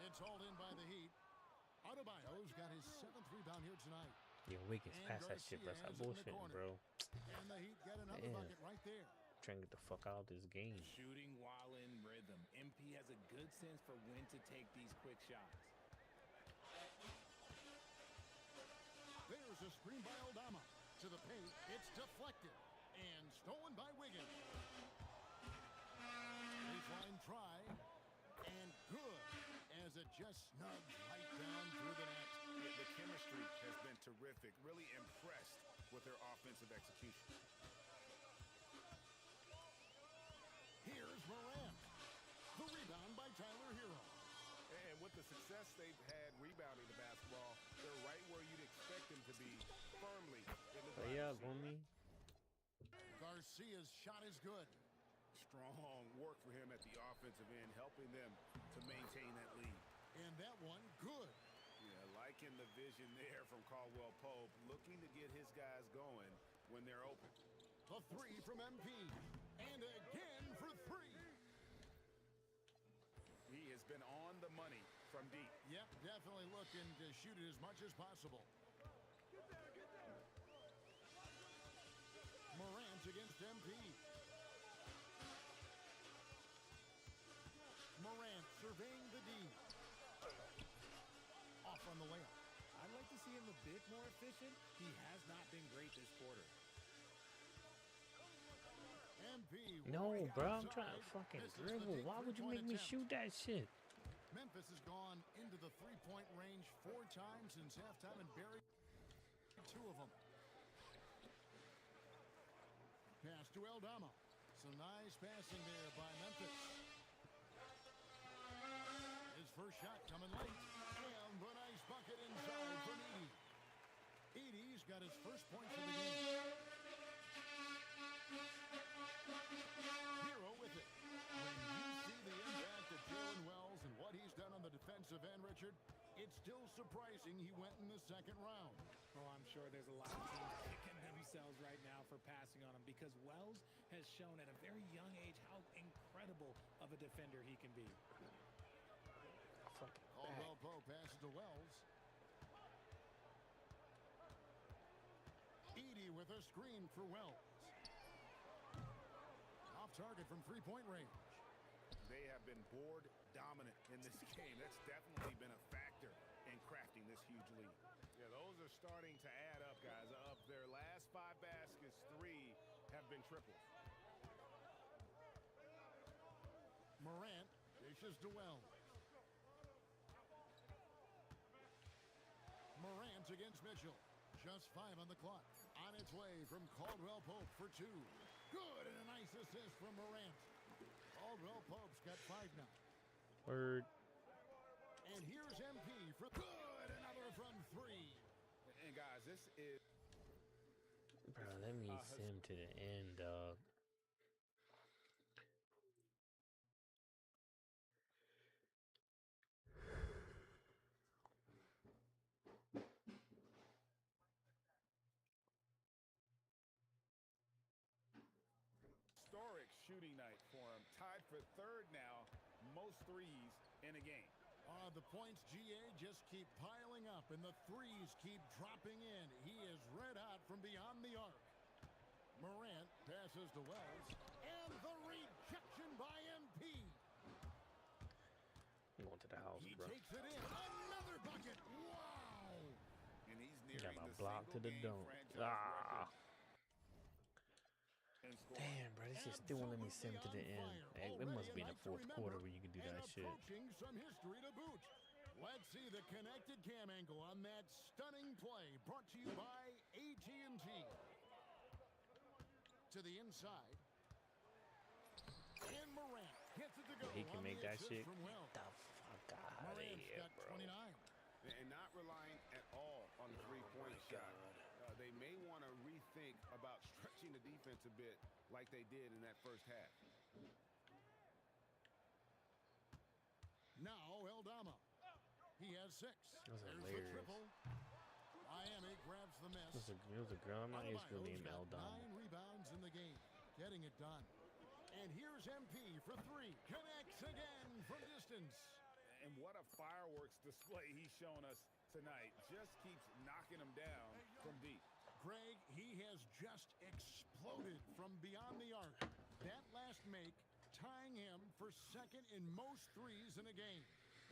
It's hauled in by the Heat. Adebayo's got his 7th rebound here tonight. Yo, Wiggins, pass that shit, bro. Stop bullshitting, bro. And the Heat got another Man. bucket right there. Trying to get the fuck out of this game. Shooting while in rhythm. MP has a good sense for when to take these quick shots. There's a screen by Aldama. To the paint, it's deflected. And stolen by Wiggins. Baseline try. And good. As it just snugs right down through the net. The chemistry has been terrific. Really impressed with their offensive execution. Here's Morant. The rebound by Tyler Hero. And with the success they've had rebounding the basketball, they're right where you'd expect them to be, firmly in the Oh, yeah, driver's seat. homie. Garcia's shot is good. Strong work for him at the offensive end, helping them to maintain that lead. And that one, good. Yeah, Liking the vision there from Caldwell Pope, looking to get his guys going when they're open. The three from MP, and again for three. He has been on the money from deep. Yep, definitely looking to shoot it as much as possible. Morant against MP. Morant surveying the D. Off on the layup. I'd like to see him a bit more efficient. He has not been great this quarter. MP. No, right bro, I'm outside. trying to fucking This is the dribble. deep Why would you make three-point me attempt. shoot that shit? Memphis has gone into the three-point range 4 times since halftime and buried 2 of them. Pass to Aldama. Some nice passing there by Memphis. His first shot coming late. And the nice bucket inside from Edey. Edey's got his first points of the game. Hero with it. When you see the impact of Jalen Wells and what he's done on the defensive end, Richard, it's still surprising he went in the second round. Oh, I'm sure there's a lot of teams kicking themselves right now for passing on him because Wells has shown at a very young age how incredible of a defender he can be. Caldwell Pope passes to Wells. Edey with a screen for Wells. Off target from three-point range. They have been board dominant in this game. That's definitely been a factor in crafting this huge lead. Yeah, those are starting to add up, guys. Of their last 5 baskets, 3 have been triples. Morant dishes to Wells. Morant against Mitchell. Just 5 on the clock. On its way from Caldwell Pope for 2. Good, and a nice assist from Morant. Caldwell Pope's got 5 now. Word. And here's MP for good. Another from 3. And guys, this is... Bro, let me sim to the end, dog. Historic shooting night for him. Tied for 3rd now. Most threes in a game. The points, GA, just keep piling up, and the threes keep dropping in. He is red hot from beyond the arc. Morant passes to Wells, and the rejection by MP. I'm going to the house, He bro. takes it in. Another bucket. Wow. And he's Got nearing my the block to the dome. Ah. Damn, bro, this shit still won't let me sim to the end. Hey, it must be in the 4th quarter where you can do that shit. Approaching some history to boot. Let's see the connected cam angle on that stunning play, brought to you by AT&T. To the inside. And Morant gets it to go. He can on make the that assist shit. from Get Wells. the fuck out of Morant's here, got bro. 29. And not relying at all on the three-point shot. They may want to rethink about stretching the defense a bit like they did in that first half. Now Aldama. He has 6. That was There's the hilarious. triple. Miami grabs the miss. It was a girl in my high school Adebayo's named got Aldama. 9 rebounds in the game, getting it done. And here's MP for 3. Connects again from distance. And what a fireworks display he's shown us tonight. Just keeps knocking them down from deep. Greg, he has just exploded from beyond the arc. That last make tying him for 2nd in most threes in a game.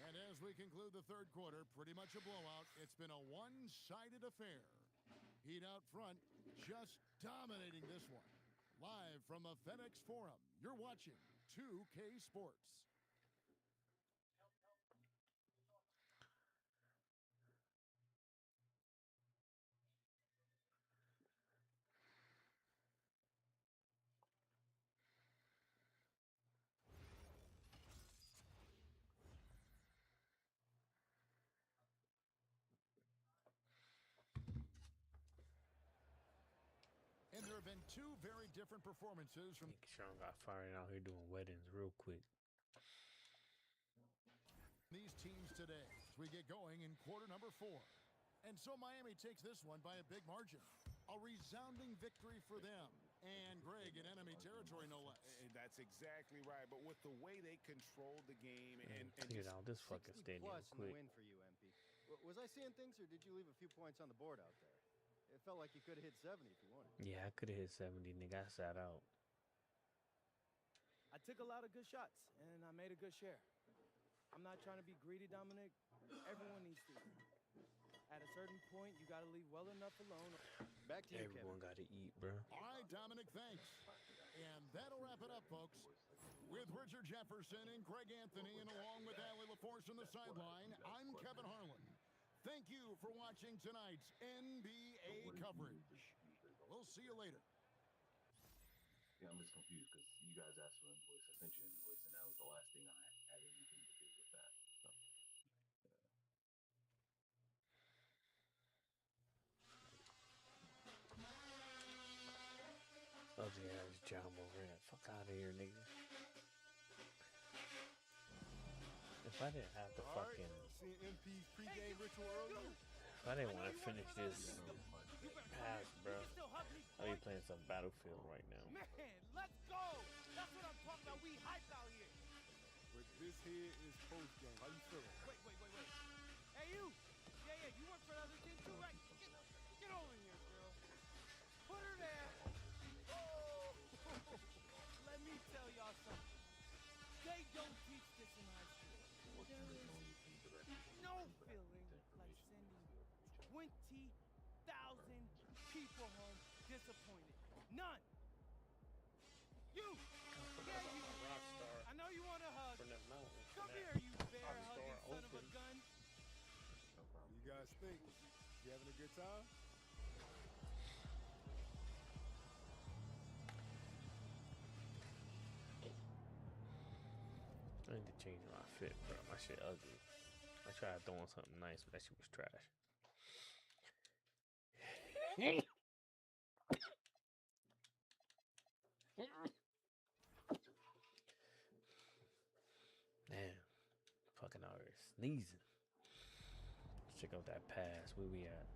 And as we conclude the 3rd quarter, pretty much a blowout. It's been a one-sided affair. Heat out front, just dominating this one. Live from the FedEx Forum, you're watching 2K Sports. And there have been 2 very different performances from Sean got fired out here doing weddings real quick. these teams today. as we get going in quarter number 4. And so Miami takes this one by a big margin. A resounding victory for them. And Greg in enemy territory, no less. That's exactly right. But with the way they controlled the game and cleared out this fucking stadium plus in the quick. win for you, MP. Was I seeing things, or did you leave a few points on the board out there? It felt like you could have hit 70 if you wanted. Yeah, I could have hit 70, nigga. I sat out. I took a lot of good shots, and I made a good share. I'm not trying to be greedy, Dominic. Everyone needs to. At a certain point, you got to leave well enough alone. Back to you, Everyone got to eat, bro. All right, Dominic, thanks. And that'll wrap it up, folks. With Richard Jefferson and Greg Anthony, and along with Allie LaForce on the sideline, I'm Kevin Harlan. Thank you for watching tonight's NBA coverage. We'll see you later. Yeah, I'm just confused because you guys asked for invoice. I sent you an invoice, and that was the last thing I had anything to do with that. So, Oh, yeah, this job over there. Fuck out of here, nigga. If I didn't have the fucking... Seeing MP's pregame ritual earlier? If I didn't want to finish this pass, bro, I'll be playing some Battlefield right now. Man, let's go! That's what I'm talking about. We hyped out here. But this here is post-game. How you feeling? Wait. Hey, you! Yeah, you work for the other team too, right? Get over here, girl. Put her there. Oh! Let me tell y'all something. They don't teach this in high school. There is no feeling like sending 20,000 people home disappointed. None. You! Yeah, you! I know you want a hug. Come here, you bear-hugging son of a gun. You guys think? You having a good time? I need to change my fit, bro. My shit ugly. I tried throwing something nice, but that shit was trash. Damn. Fucking out here sneezing. Let's check out that pass. Where we at?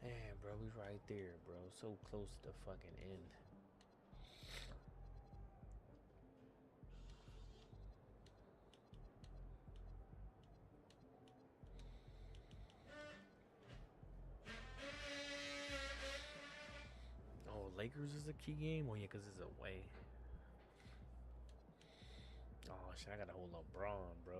Damn, bro. We right there, bro. So close to the fucking end. Lakers is a key game? Oh, yeah, because it's away. Oh, shit, I got to hold LeBron, bro.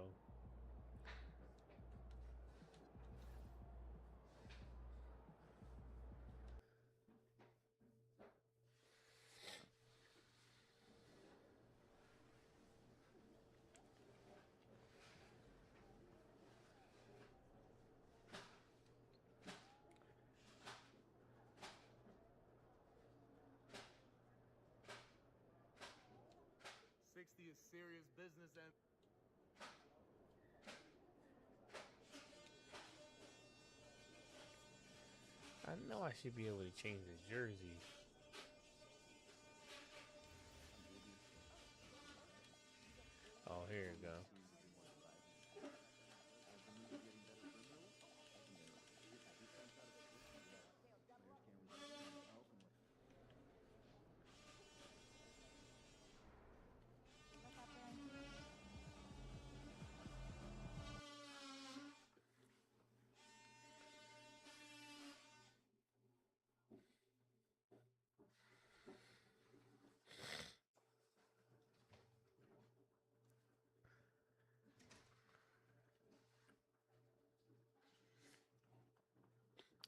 Is serious business and I know I should be able to change the jersey. Oh, here you go.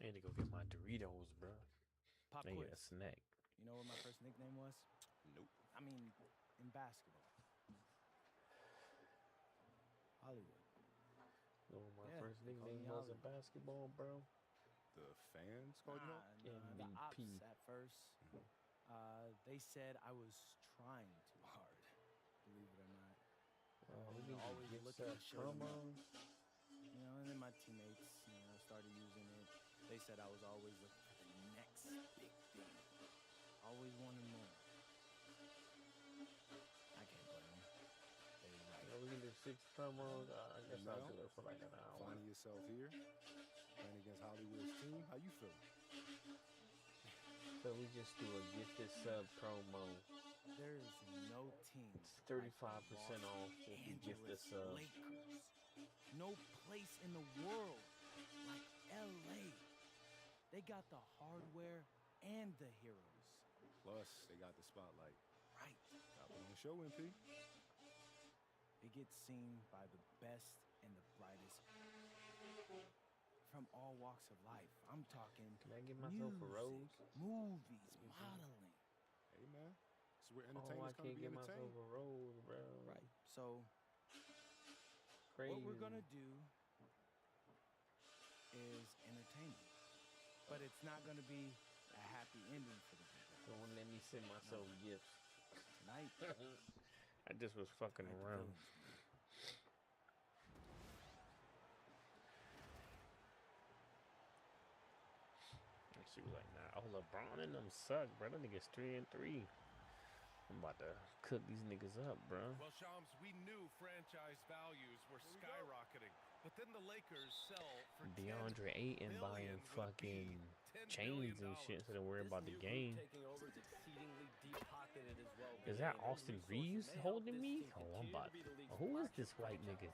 I need to go get my Doritos, bro. Pop I need quiz. a snack. You know what my first nickname was? Nope. I mean, in basketball. Hollywood. You know what my Yeah, first they call nickname me was in Hollywood. basketball, bro? The fans called you out? The ops MVP. at first. They said I was trying too hard. Believe it or not. We need to always get looking that to show them promo. up. You know, and then my teammates, started using it. They said I was always looking for the next big thing. Always wanting more. I can't blame them. They right. We can just 6 promos. I guess And I'll now, do it for like an hour. finding yourself here, playing against Hollywood's team, how you feel? So we just do a gifted sub promo. There is no team. It's 35% off if you gift a sub. Lakers. No place in the world like LA. They got the hardware and the heroes. Plus, they got the spotlight. Right. Got one on the show, MP. It gets seen by the best and the brightest from all walks of life. I'm talking Can I give myself a rose? Movies, modeling. Hey, man. So we're Oh, entertainers I come to can't be give myself entertained. a rose, bro. Right. So Crazy. what we're gonna do is entertainment. But it's not gonna be a happy ending for the people. Don't let me send myself gifts. Tonight. I just was fucking around. And she was like, nah, oh, LeBron and them suck, bro. Them niggas 3-3. I'm about to cook these niggas up, bro. Well, Shams, we knew franchise values were skyrocketing, but then the Lakers sell for DeAndre Ayton buying fucking chains and shit instead of worrying about the game. Is that Austin Reeves holding me? Oh, I'm about. Who is this white nigga?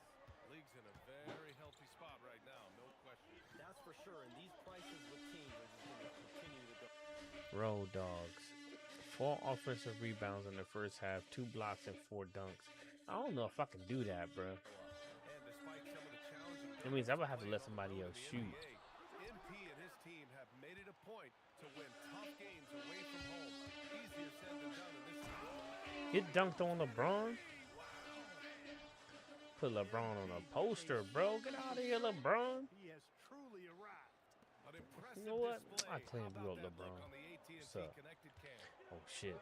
League's in a very healthy spot right now, no question. That's for sure, and these prices with teams are just going to continue to go. Road dogs. 4 offensive rebounds in the first half, 2 blocks and 4 dunks. I don't know if I can do that, bro. That means I would have to let somebody else shoot. MP and his team have made it a point to win tough games away from home. Easier said than done in this time. It dunked on LeBron. Put LeBron on a poster, bro. Get out of here, LeBron. He has truly arrived. An impressive You know what? display. I claim How you about up, that look LeBron. on the AT&T What's up? connected cam? Oh, shit.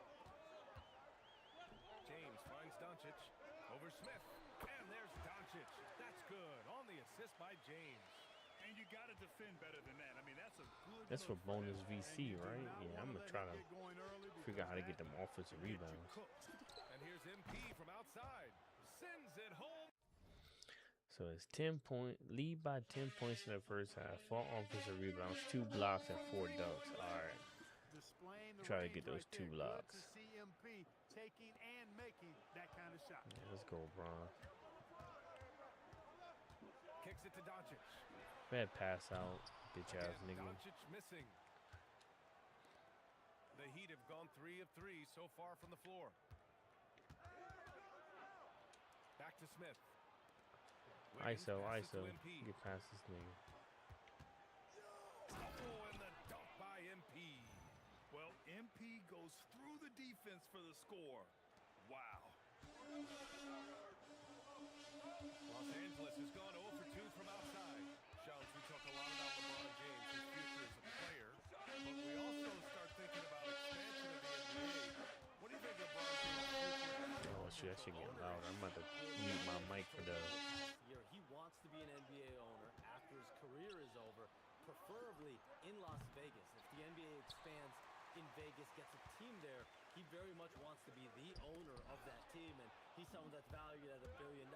James finds Doncic over Smith. And there's Doncic. That's good. On the assist by James. And you got to defend better than that. I mean, that's a good That's for look bonus him. VC, And you do right? not Yeah, I'm wanna going to let try him to get going early figure out how to because get them offensive that can get you rebounds. cooked. And here's MP from outside. Sends it home. So it's 10 point lead by 10 points in the first half. 4 offensive rebounds, 2 blocks, and 4 dunks. All right. Displaying the Try to range get those right 2 there. blocks. Good to see MP taking and making that kind of shot. Yeah, let's go, Bron. Kicks it to Doncic. Bad pass out, bitch ass And nigga. Doncic missing. The Heat have gone 3 of 3 so far from the floor. Back to Smith. Wiggins ISO, passes to ISO. MP. Get past this nigga. Oh, and the dunk by MP. Well, MP goes through the defense for the score. Wow. Los Angeles has gone 0 for 2 from outside. Shouts, we talk a lot about LeBron James, his future as a player, but we also start thinking about expansion of the NBA. What do you think LeBron James' future? Oh shit, that shit getting louder. I'm about to mute my mic for the. Year, he wants to be an NBA owner after his career is over, preferably in Las Vegas. If the NBA expands in Vegas, gets a team there, he very much wants to be the owner of that team, and he's someone that's valued at $1 billion.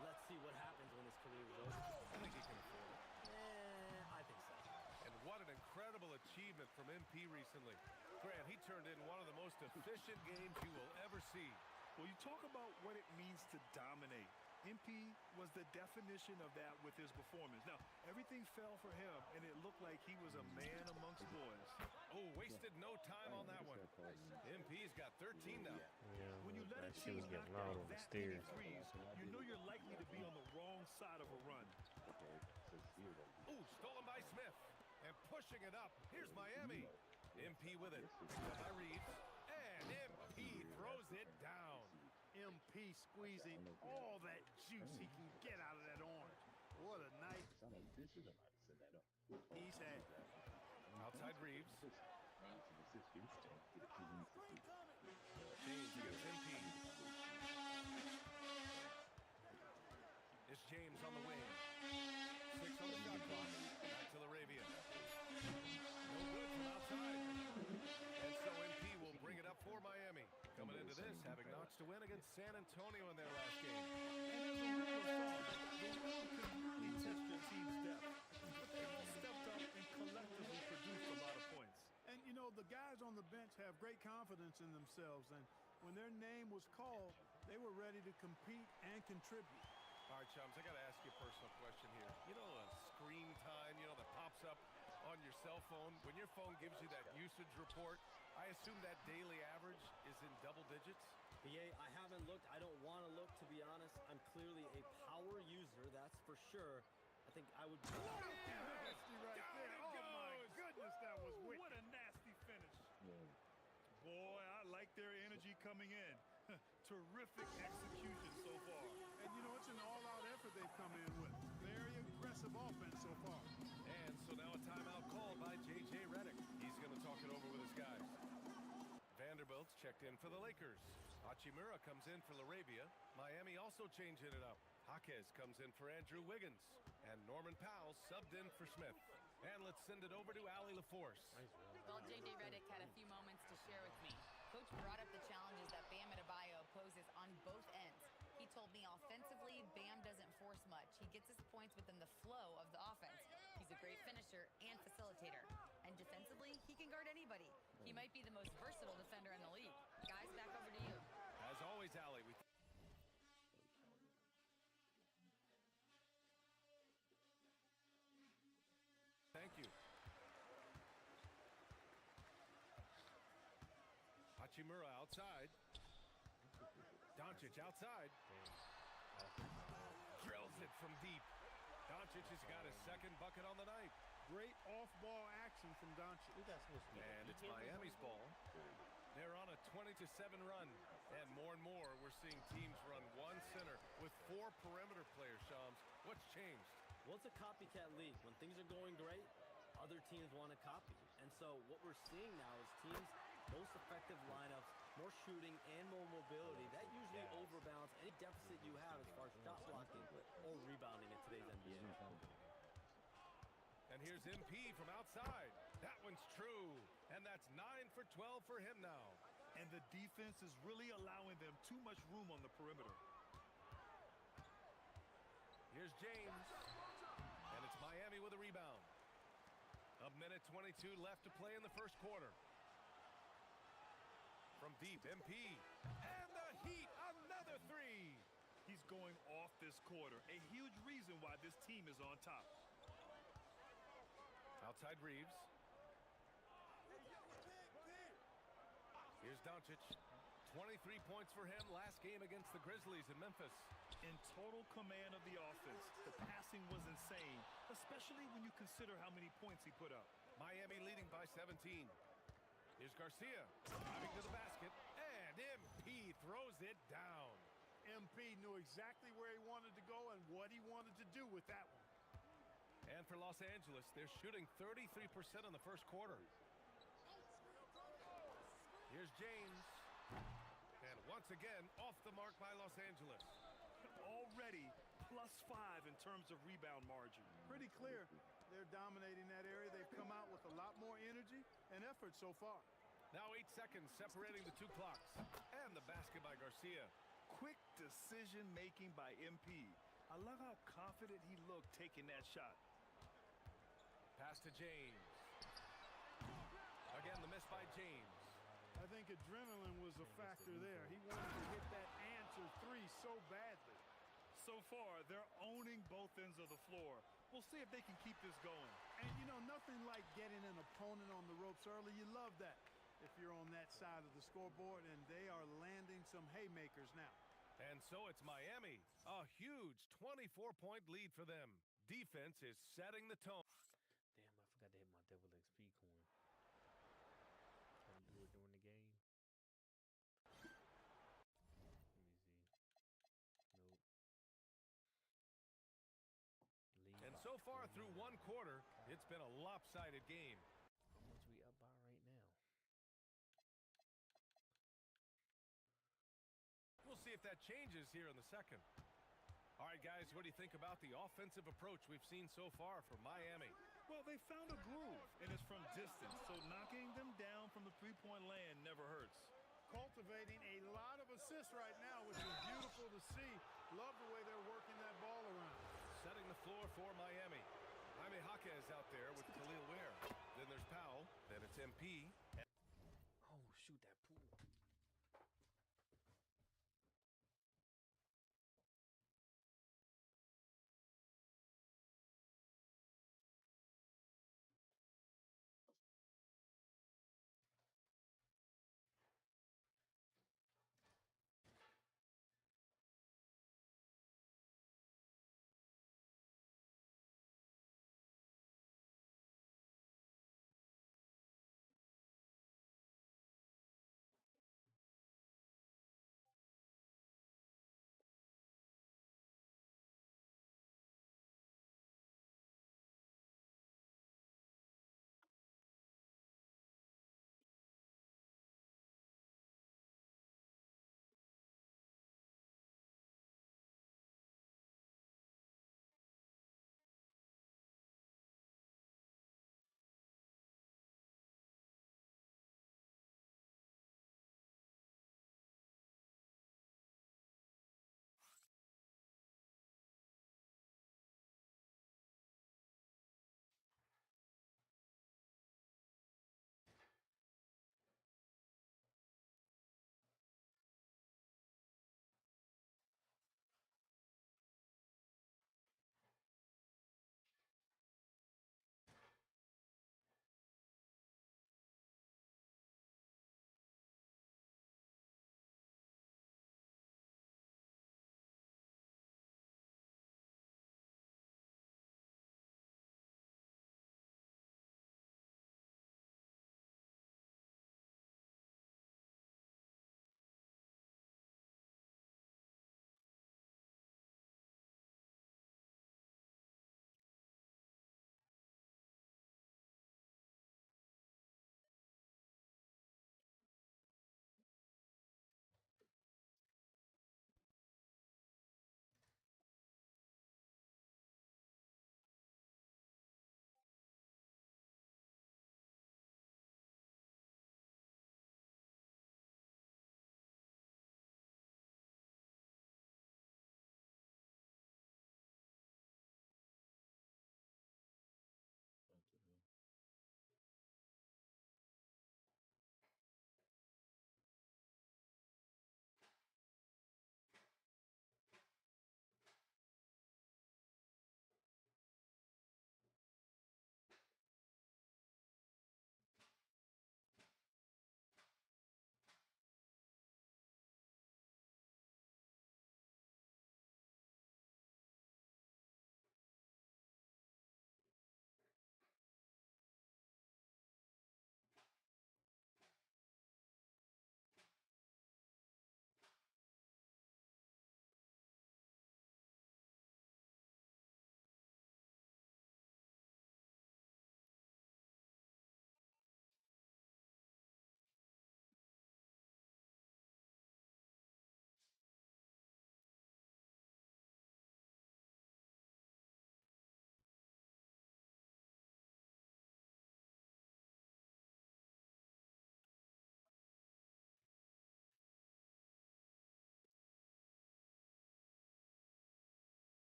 Let's see what happens when his career is over. I think he can afford it. I think so. And what an incredible achievement from MP recently. Grant, he turned in one of the most efficient games you will ever see. Well, you talk about what it means to dominate. MP was the definition of that with his performance. Now, everything fell for him, and it looked like he was a man amongst boys. Oh, wasted no time on that one. MP's got 13 now. Yeah, When you let that a shit was team getting knock loud down on the that many stairs. threes, you know you're likely to be on the wrong side of a run. Ooh, stolen by Smith. And pushing it up. Here's Miami. MP with it. By Reeves. And MP throws it down. MP squeezing all that juice he can get out of that orange. What a night he's had. Outside Reeves. James against MP. It's James on the wing. 6 on the shot clock. Back to Laravia. No good from outside. And so MP will bring it up for Miami. Coming into this, having notched a win against San Antonio in their last game. And there's the guys on the bench have great confidence in themselves, and when their name was called, they were ready to compete and contribute. All right, chums, I got to ask you a personal question here. You know the screen time, that pops up on your cell phone? When your phone gives you that usage report, I assume that daily average is in double digits? BA, I haven't looked. I don't want to look, to be honest. I'm clearly a power user, that's for sure. I think I would... Nasty right Down there. it Oh, goes. my goodness, that was wicked. What a nasty finish. Boy, I like their energy coming in. Terrific execution so far. And, it's an all-out effort they've come in with. Very aggressive offense so far. And so now a timeout called by J.J. Redick. He's going to talk it over with his guys. Vanderbilt's checked in for the Lakers. Hachimura comes in for LaRavia. Miami also changing it up. Jaquez comes in for Andrew Wiggins. And Norman Powell subbed in for Smith. And let's send it over to Allie LaForce. Well, J.J. Redick had a few moments to share with me. Coach brought up the challenges that Bam Adebayo poses on both ends. He told me offensively, Bam doesn't force much. He gets his points within the flow of the offense. He's a great finisher and facilitator. And defensively, he can guard anybody. He might be the most versatile defender in the league. Guys, back over to you. As always, Allie, we... Thank you. Hachimura outside. Doncic outside. Drills it from deep. Doncic has got his second bucket on the night. Great off-ball action from Doncic. And it's Miami's ball. They're on a 20-7 run. And more, we're seeing teams run one center with 4 perimeter players, Shams. What's changed? Well, it's a copycat league. When things are going great, other teams want to copy. And so what we're seeing now is teams, most effective lineups, more shooting and more mobility. That usually overbalances any deficit you have as far as shot blocking or rebounding in today's NBA. And here's MP from outside. That one's true. And that's 9 for 12 for him now. And the defense is really allowing them too much room on the perimeter. Here's James. And it's Miami with a rebound. A minute 22 left to play in the first quarter. From deep, MP. And the Heat, another 3. He's going off this quarter. A huge reason why this team is on top. Outside Reeves. Here's Doncic. 23 points for him last game against the Grizzlies in Memphis. In total command of the offense, the passing was insane, especially when you consider how many points he put up. Miami leading by 17. Here's Garcia driving to the basket, and MP throws it down. MP knew exactly where he wanted to go and what he wanted to do with that one. And for Los Angeles, they're shooting 33% in the first quarter. Here's James. And once again, off the mark by Los Angeles. Already +5 in terms of rebound margin. Pretty clear they're dominating that area. They've come out with a lot more energy and effort so far. Now 8 seconds separating the 2 clocks. And the basket by Garcia. Quick decision-making by MP. I love how confident he looked taking that shot. Pass to James. Again, the miss by James. I think adrenaline was a factor there. He wanted to hit that answer 3 so badly. So far, they're owning both ends of the floor. We'll see if they can keep this going. And, nothing like getting an opponent on the ropes early. You love that if you're on that side of the scoreboard, and they are landing some haymakers now. And so it's Miami. A huge 24-point lead for them. Defense is setting the tone. Damn, I forgot to hit my double XP coin. Can I do it during the game? Let me see. Nope. And so far through 1 quarter, it's been a lopsided game. How much we up by right now? We'll see if that changes here in the second. All right, guys, what do you think about the offensive approach we've seen so far from Miami? Well, they found a groove, and it's from distance, so knocking them down from the three-point land never hurts. Cultivating a lot of assists right now, which is beautiful to see. Love the way they're working that ball around. Setting the floor for Miami. Jaime Jaquez out there with Khalil Ware. Then there's Powell. Then it's MP.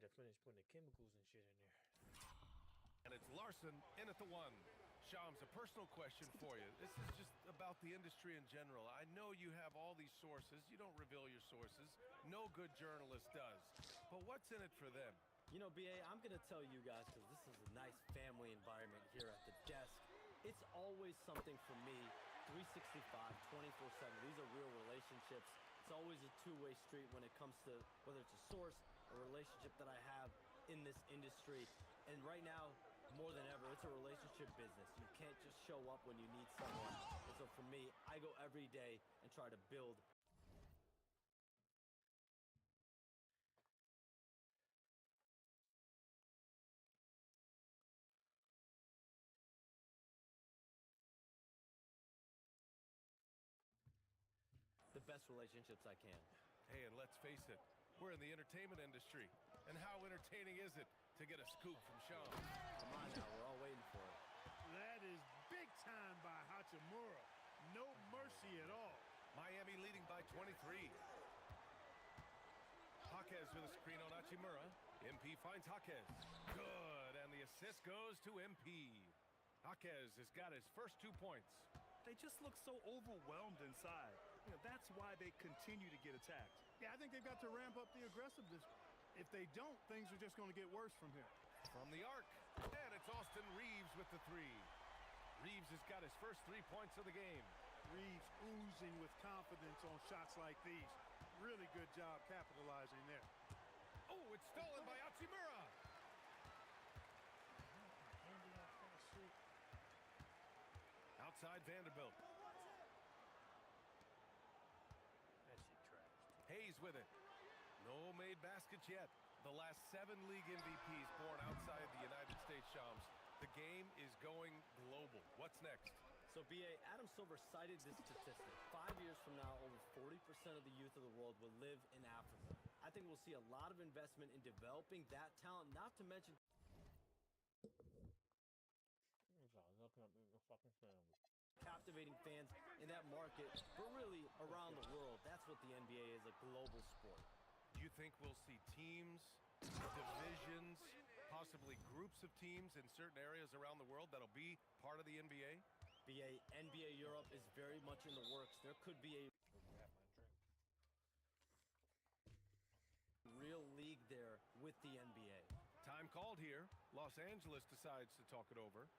might have finished putting the chemicals and shit in there. And it's Larson in at the 1. Shams, a personal question for you. This is just about the industry in general. I know you have all these sources. You don't reveal your sources. No good journalist does. But what's in it for them? You know, BA, I'm going to tell you guys, because this is a nice family environment here at the desk. It's always something for me, 365, 24/7. These are real relationships. It's always a two-way street when it comes to whether it's a source, a relationship that I have in this industry. And right now, more than ever, it's a relationship business. You can't just show up when you need someone. And so for me, I go every day and try to build the best relationships I can. Hey, and let's face it, we're in the entertainment industry. And how entertaining is it to get a scoop from Shams? Come on now, we're all waiting for it. That is big time by Hachimura. No mercy at all. Miami leading by 23. Jaquez with a screen on Hachimura. MP finds Jaquez. Good, and the assist goes to MP. Jaquez has got his first 2 points. They just look so overwhelmed inside. You know, that's why they continue to get attacked. Yeah, I think they've got to ramp up the aggressiveness. If they don't, things are just going to get worse from here. From the arc, and it's Austin Reeves with the 3. Reeves has got his first 3 points of the game. Reeves oozing with confidence on shots like these. Really good job capitalizing there. Oh, it's stolen by Hachimura. Outside Vanderbilt. That shit trash. Hayes with it. No made baskets yet. The last 7 league MVPs born outside the United States, Shams. The game is going global. What's next? So, BA, Adam Silver cited this statistic. 5 years from now, over 40% of the youth of the world will live in Africa. I think we'll see a lot of investment in developing that talent, not to mention captivating fans in that market, but really around the world. That's what the NBA is, a global sport. Do you think we'll see teams, divisions, possibly groups of teams in certain areas around the world that'll be part of the NBA? NBA Europe is very much in the works. There could be a real league there with the NBA. Time called here. Los Angeles decides to talk it over.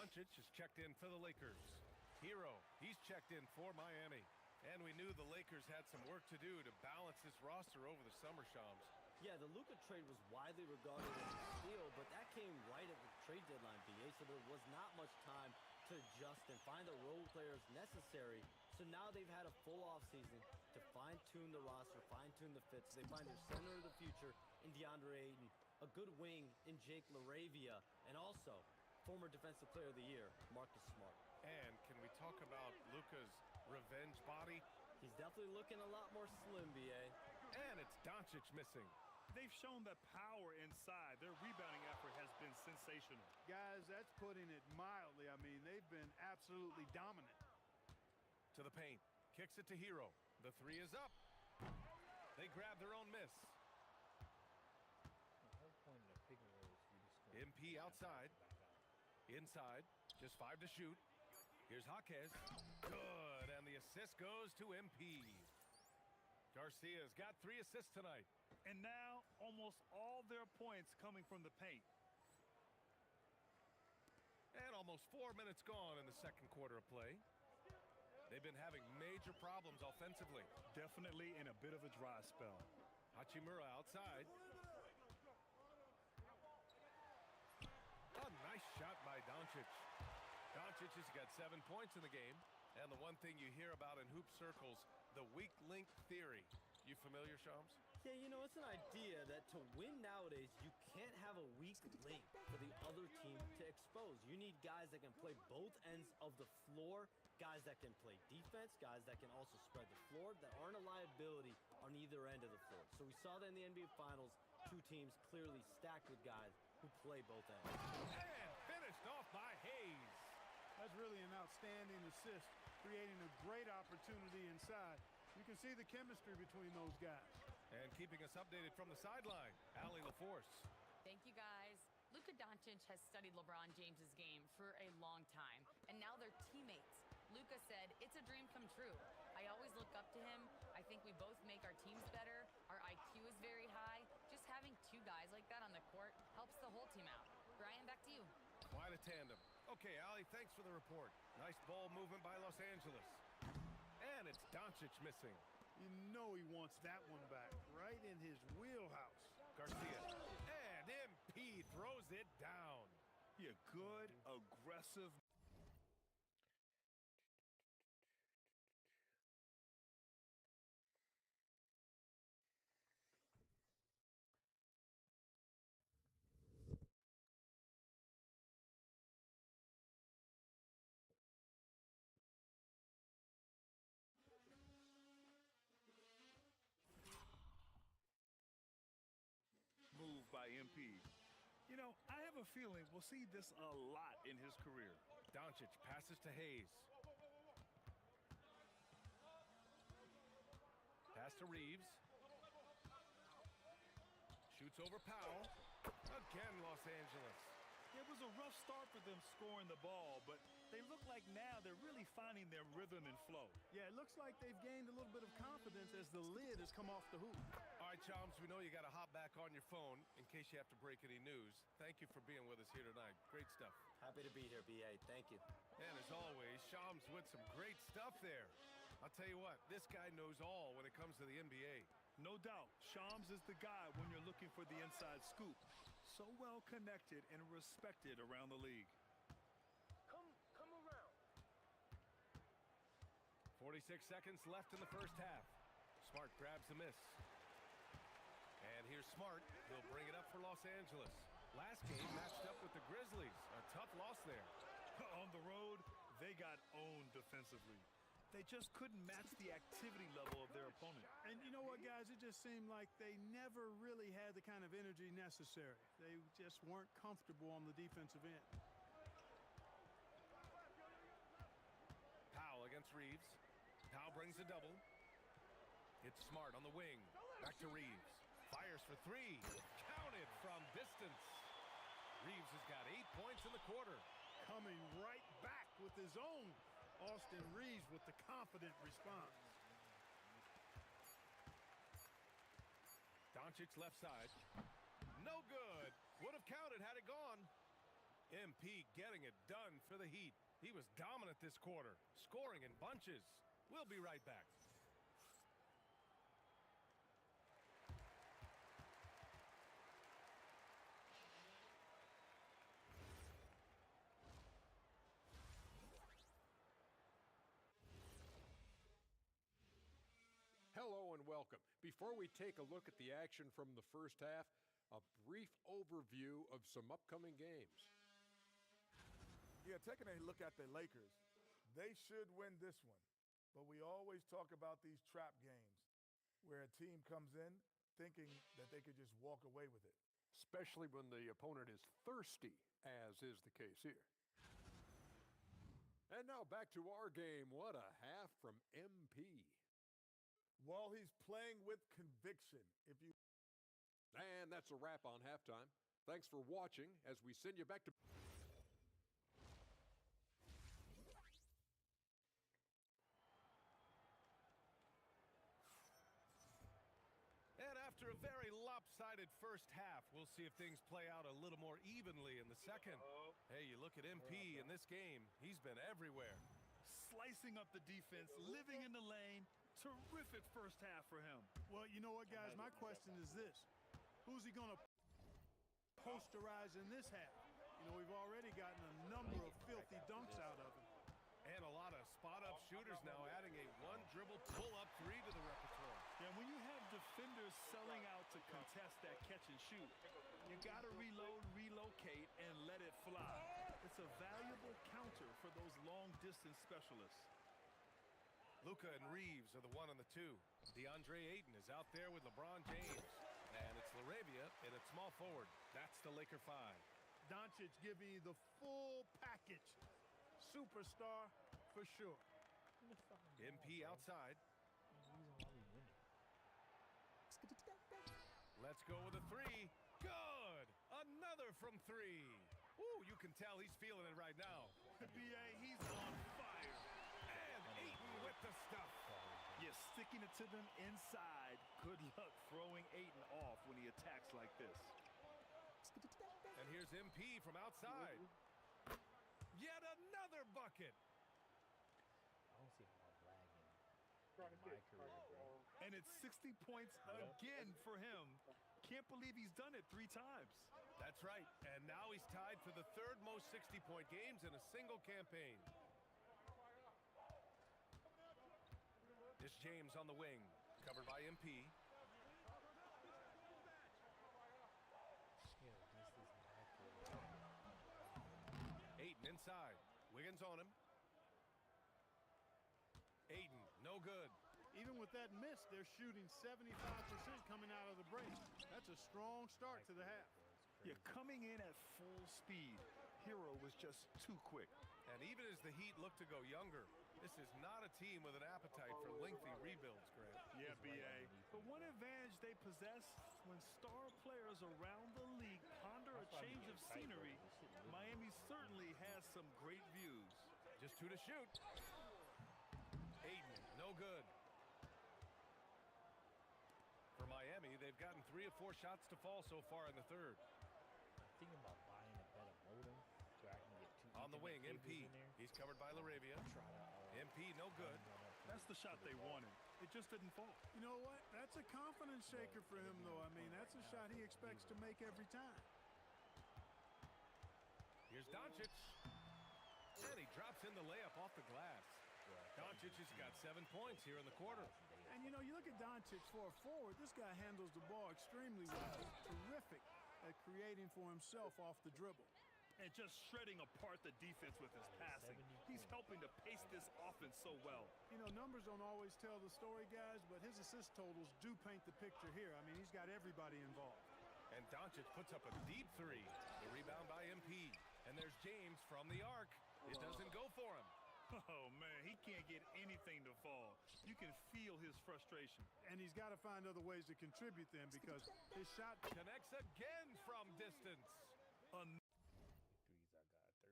Doncic is checked in for the Lakers. Hero, he's checked in for Miami. And we knew the Lakers had some work to do to balance this roster over the summer, Shams. Yeah, the Luka trade was widely regarded as a steal, but that came right at the trade deadline, BA, so there was not much time to adjust and find the role players necessary. So now they've had a full offseason to fine-tune the roster, fine-tune the fits. They find their center of the future in DeAndre Ayton, a good wing in Jake LaRavia, and also former Defensive Player of the Year, Marcus Smart. And can we talk about Luka's revenge body? He's definitely looking a lot more slim, BA. And it's Doncic missing. They've shown that power inside. Their rebounding effort has been sensational. Guys, that's putting it mildly. I mean, they've been absolutely dominant. To the paint. Kicks it to Hero. The 3 is up. They grab their own miss. The whole point of the pick and roll is for you to score. MP outside. Inside. Just 5 to shoot. Here's Jaquez. Good. And the assist goes to MP. Garcia's got 3 assists tonight. And now almost all their points coming from the paint. And almost 4 minutes gone in the second quarter of play. They've been having major problems offensively. Definitely in a bit of a dry spell. Hachimura outside. A nice shot by Doncic. Doncic has got 7 points in the game. And the one thing you hear about in hoop circles, the weak link theory. You familiar, Shams? Yeah, you know, it's an idea that to win nowadays, you can't have a weak link for the other team to expose. You need guys that can play both ends of the floor, guys that can play defense, guys that can also spread the floor, that aren't a liability on either end of the floor. So we saw that in the NBA Finals, 2 teams clearly stacked with guys who play both ends. And finished off by Hayes. That's really an outstanding assist, creating a great opportunity inside. You can see the chemistry between those guys. And keeping us updated from the sideline, Allie LaForce. Thank you, guys. Luka Doncic has studied LeBron James's game for a long time, and now they're teammates. Luka said, "It's a dream come true. I always look up to him. I think we both make our teams better. Our IQ is very high. Just having 2 guys like that on the court helps the whole team out." Brian, back to you. Quite a tandem. Okay, Allie, thanks for the report. Nice ball movement by Los Angeles. And it's Doncic missing. You know he wants that one back, right in his wheelhouse. Garcia. And MP throws it down. Yeah, good, aggressive. Move by MP. You know, I have a feeling we'll see this a lot in his career. Doncic passes to Hayes. Pass to Reeves. Shoots over Powell. Again, Los Angeles. It was a rough start for them scoring the ball, but they look like now they're really finding their rhythm and flow. Yeah, it looks like they've gained a little bit of confidence as the lid has come off the hoop. All right, Chums, we know you got to hop back on your phone in case you have to break any news. Thank you for being with us here tonight. Great stuff. Happy to be here, BA. Thank you. And as always, Shams with some great stuff there. I'll tell you what, this guy knows all when it comes to the NBA. No doubt, Shams is the guy when you're looking for the inside scoop. So well connected and respected around the league. Come around. 46 seconds left in the first half. Smart grabs the miss. And here's Smart. He'll bring it up for Los Angeles. Last game matched up with the Grizzlies. A tough loss there. On the road, they got owned defensively. They just couldn't match the activity level of their opponent. And you know what, guys? It just seemed like they never really had the kind of energy necessary. They just weren't comfortable on the defensive end. Powell against Reeves. Powell brings a double. It's Smart on the wing. Back to Reeves. Fires for 3. Counted from distance. Reeves has got 8 points in the quarter. Coming right back with his own. Austin Reeves with the confident response. Doncic left side. No good. Would have counted had it gone. MP getting it done for the Heat. He was dominant this quarter, scoring in bunches. We'll be right back. Hello and welcome. Before we take a look at the action from the first half, a brief overview of some upcoming games. Yeah, taking a look at the Lakers, they should win this one. But we always talk about these trap games where a team comes in thinking that they could just walk away with it. Especially when the opponent is thirsty, as is the case here. And now back to our game. What a half from MP. Well, he's playing with conviction. If you And that's a wrap on halftime. Thanks for watching as we send you back to... And after a very lopsided first half, we'll see if things play out a little more evenly in the second. Hey, you look at MP in this game, he's been everywhere. Slicing up the defense, living in the lane. Terrific first half for him. Well, you know what, guys? My question is this. Who's he going to posterize in this half? You know, we've already gotten a number of filthy dunks out of him. And a lot of spot-up shooters now adding a one-dribble pull-up three to the repertoire. Yeah, when you have defenders selling out to contest that catch and shoot, you got to reload, relocate, and let it fly. It's a valuable counter for those long-distance specialists. Luka and Reeves are the 1 and the 2. DeAndre Ayton is out there with LeBron James. And it's LaRavia in at small forward. That's the Laker 5. Doncic giving you the full package. Superstar for sure. MP outside. Let's go with a three. Good! Another from 3. Ooh, you can tell he's feeling it right now. B.A., he's on fire. And Ayton with the stuff. You're sticking it to them inside. Good luck throwing Ayton off when he attacks like this. And here's MP from outside. Yet another bucket. I don't see how I'm lagging in my career, bro. And it's 60 points again for him. Can't believe he's done it 3 times. That's right. And now he's tied for the 3rd most 60-point games in a single campaign. It's James on the wing, covered by MP. Ayton inside. Wiggins on him. Ayton, no good. Even with that miss, they're shooting 75% coming out of the break. That's a strong start to the half. You're coming in at full speed. Hero was just too quick. And even as the Heat look to go younger, this is not a team with an appetite for lengthy rebuilds, Grant. Yeah, B.A. But one advantage they possess, when star players around the league ponder a change of scenery, Miami certainly has some great views. Just 2 to shoot. Ayton, no good. For Miami, they've gotten 3 of 4 shots to fall so far in the 3rd. Thinking about buying a better modem so I can get 2 on the wing. MP, he's covered by LaRavia. MP, no good. That's the shot they wanted. It just didn't fall. You know what? That's a confidence shaker for him, though. I mean, that's a shot he expects to make every time. Here's Doncic. And he drops in the layup off the glass. Doncic has got 7 points here in the quarter. And, you know, you look at Doncic for a forward, this guy handles the ball extremely well. Terrific at creating for himself off the dribble. And just shredding apart the defense with his passing. He's helping to pace this offense so well. You know, numbers don't always tell the story, guys, but his assist totals do paint the picture here. I mean, he's got everybody involved. And Doncic puts up a deep 3. The rebound by MP. And there's James from the arc. It doesn't go for him. Oh, man, he can't get anything to fall. You can feel his frustration. And he's got to find other ways to contribute then, because his shot connects again from distance.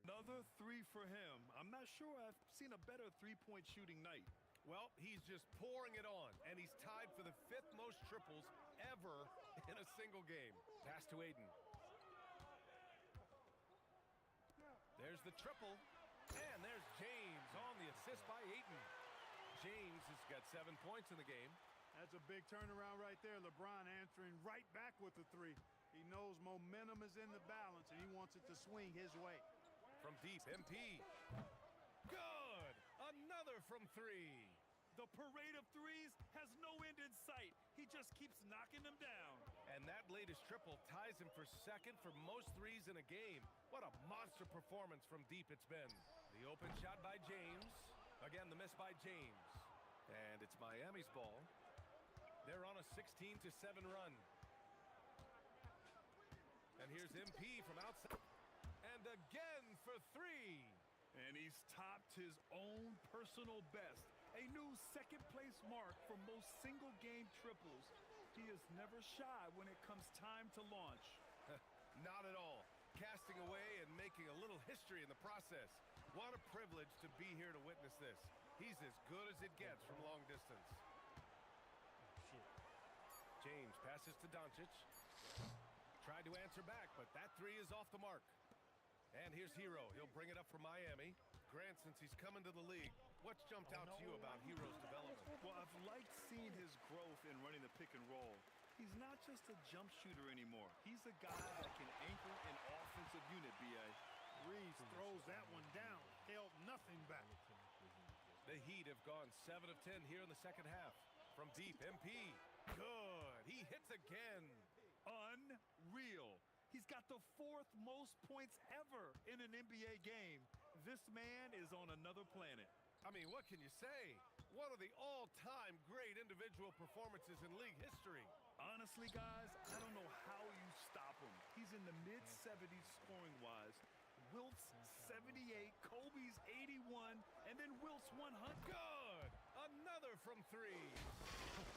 Another 3 for him. I'm not sure I've seen a better three-point shooting night. Well, he's just pouring it on, and he's tied for the 5th most triples ever in a single game. Pass to Ayton. There's the triple, and there's James on the assist by Ayton. James has got 7 points in the game. That's a big turnaround right there. LeBron answering right back with the 3. He knows momentum is in the balance, and he wants it to swing his way. From deep, MP. Good! Another from 3. The parade of threes has no end in sight. He just keeps knocking them down. And that latest triple ties him for 2nd for most threes in a game. What a monster performance from deep it's been. The open shot by James. Again, the miss by James. And it's Miami's ball. They're on a 16-7 run. And here's MP from outside. And again for 3. And he's topped his own personal best A new second-place mark for most single-game triples. He is never shy when it comes time to launch. Not at all. Casting away and making a little history in the process. What a privilege to be here to witness this. He's as good as it gets from long distance. James passes to Doncic. Tried to answer back, but that three is off the mark. And here's Hero. He'll bring it up for Miami. Grant, since he's come into the league, what's jumped out to you about Hero's development? Well, I've liked seeing his growth in running the pick and roll. He's not just a jump shooter anymore. He's a guy that can anchor an offensive unit, B.A. Reeves throws that one down. Held nothing back. The Heat have gone 7 of 10 here in the second half. From deep, MP. Good. He hits again. Unreal. He's got the 4th most points ever in an NBA game. This man is on another planet. I mean, what can you say? One of the all-time great individual performances in league history. Honestly, guys, I don't know how you stop him. He's in the mid-70s scoring-wise. Wilt's 78, Kobe's 81, and then Wilt's 100. Good! Another from 3.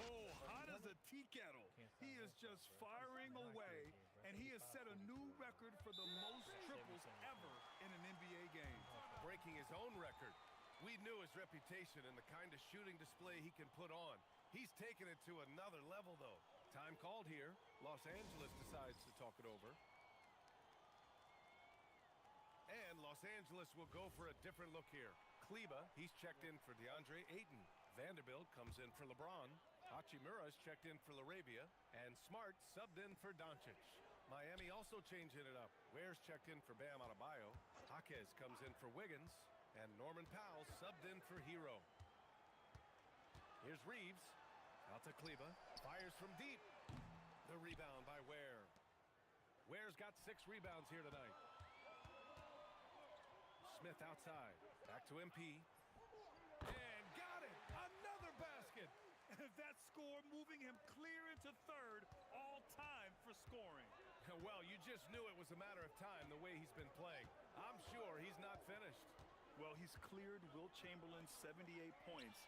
Oh, hot as a tea kettle. He is just firing away, and he has set a new record for the most triples ever in an NBA game. Breaking his own record. We knew his reputation and the kind of shooting display he can put on. He's taken it to another level, though. Time called here. Los Angeles decides to talk it over. And Los Angeles will go for a different look here. Kleba, he's checked in for DeAndre Ayton. Vanderbilt comes in for LeBron. Hachimura's checked in for LaRavia. And Smart subbed in for Doncic. Miami also changing it up. Ware's checked in for Bam Adebayo. Jaquez comes in for Wiggins. And Norman Powell subbed in for Hero. Here's Reeves. Out to Kleba. Fires from deep. The rebound by Ware. Ware's got 6 rebounds here tonight. Smith outside. Back to MP. And got it! Another basket! That score moving him clear into 3rd all-time for scoring. Well, you just knew it was a matter of time the way he's been playing. I'm sure he's not finished. Well, he's cleared Wilt Chamberlain's 78 points.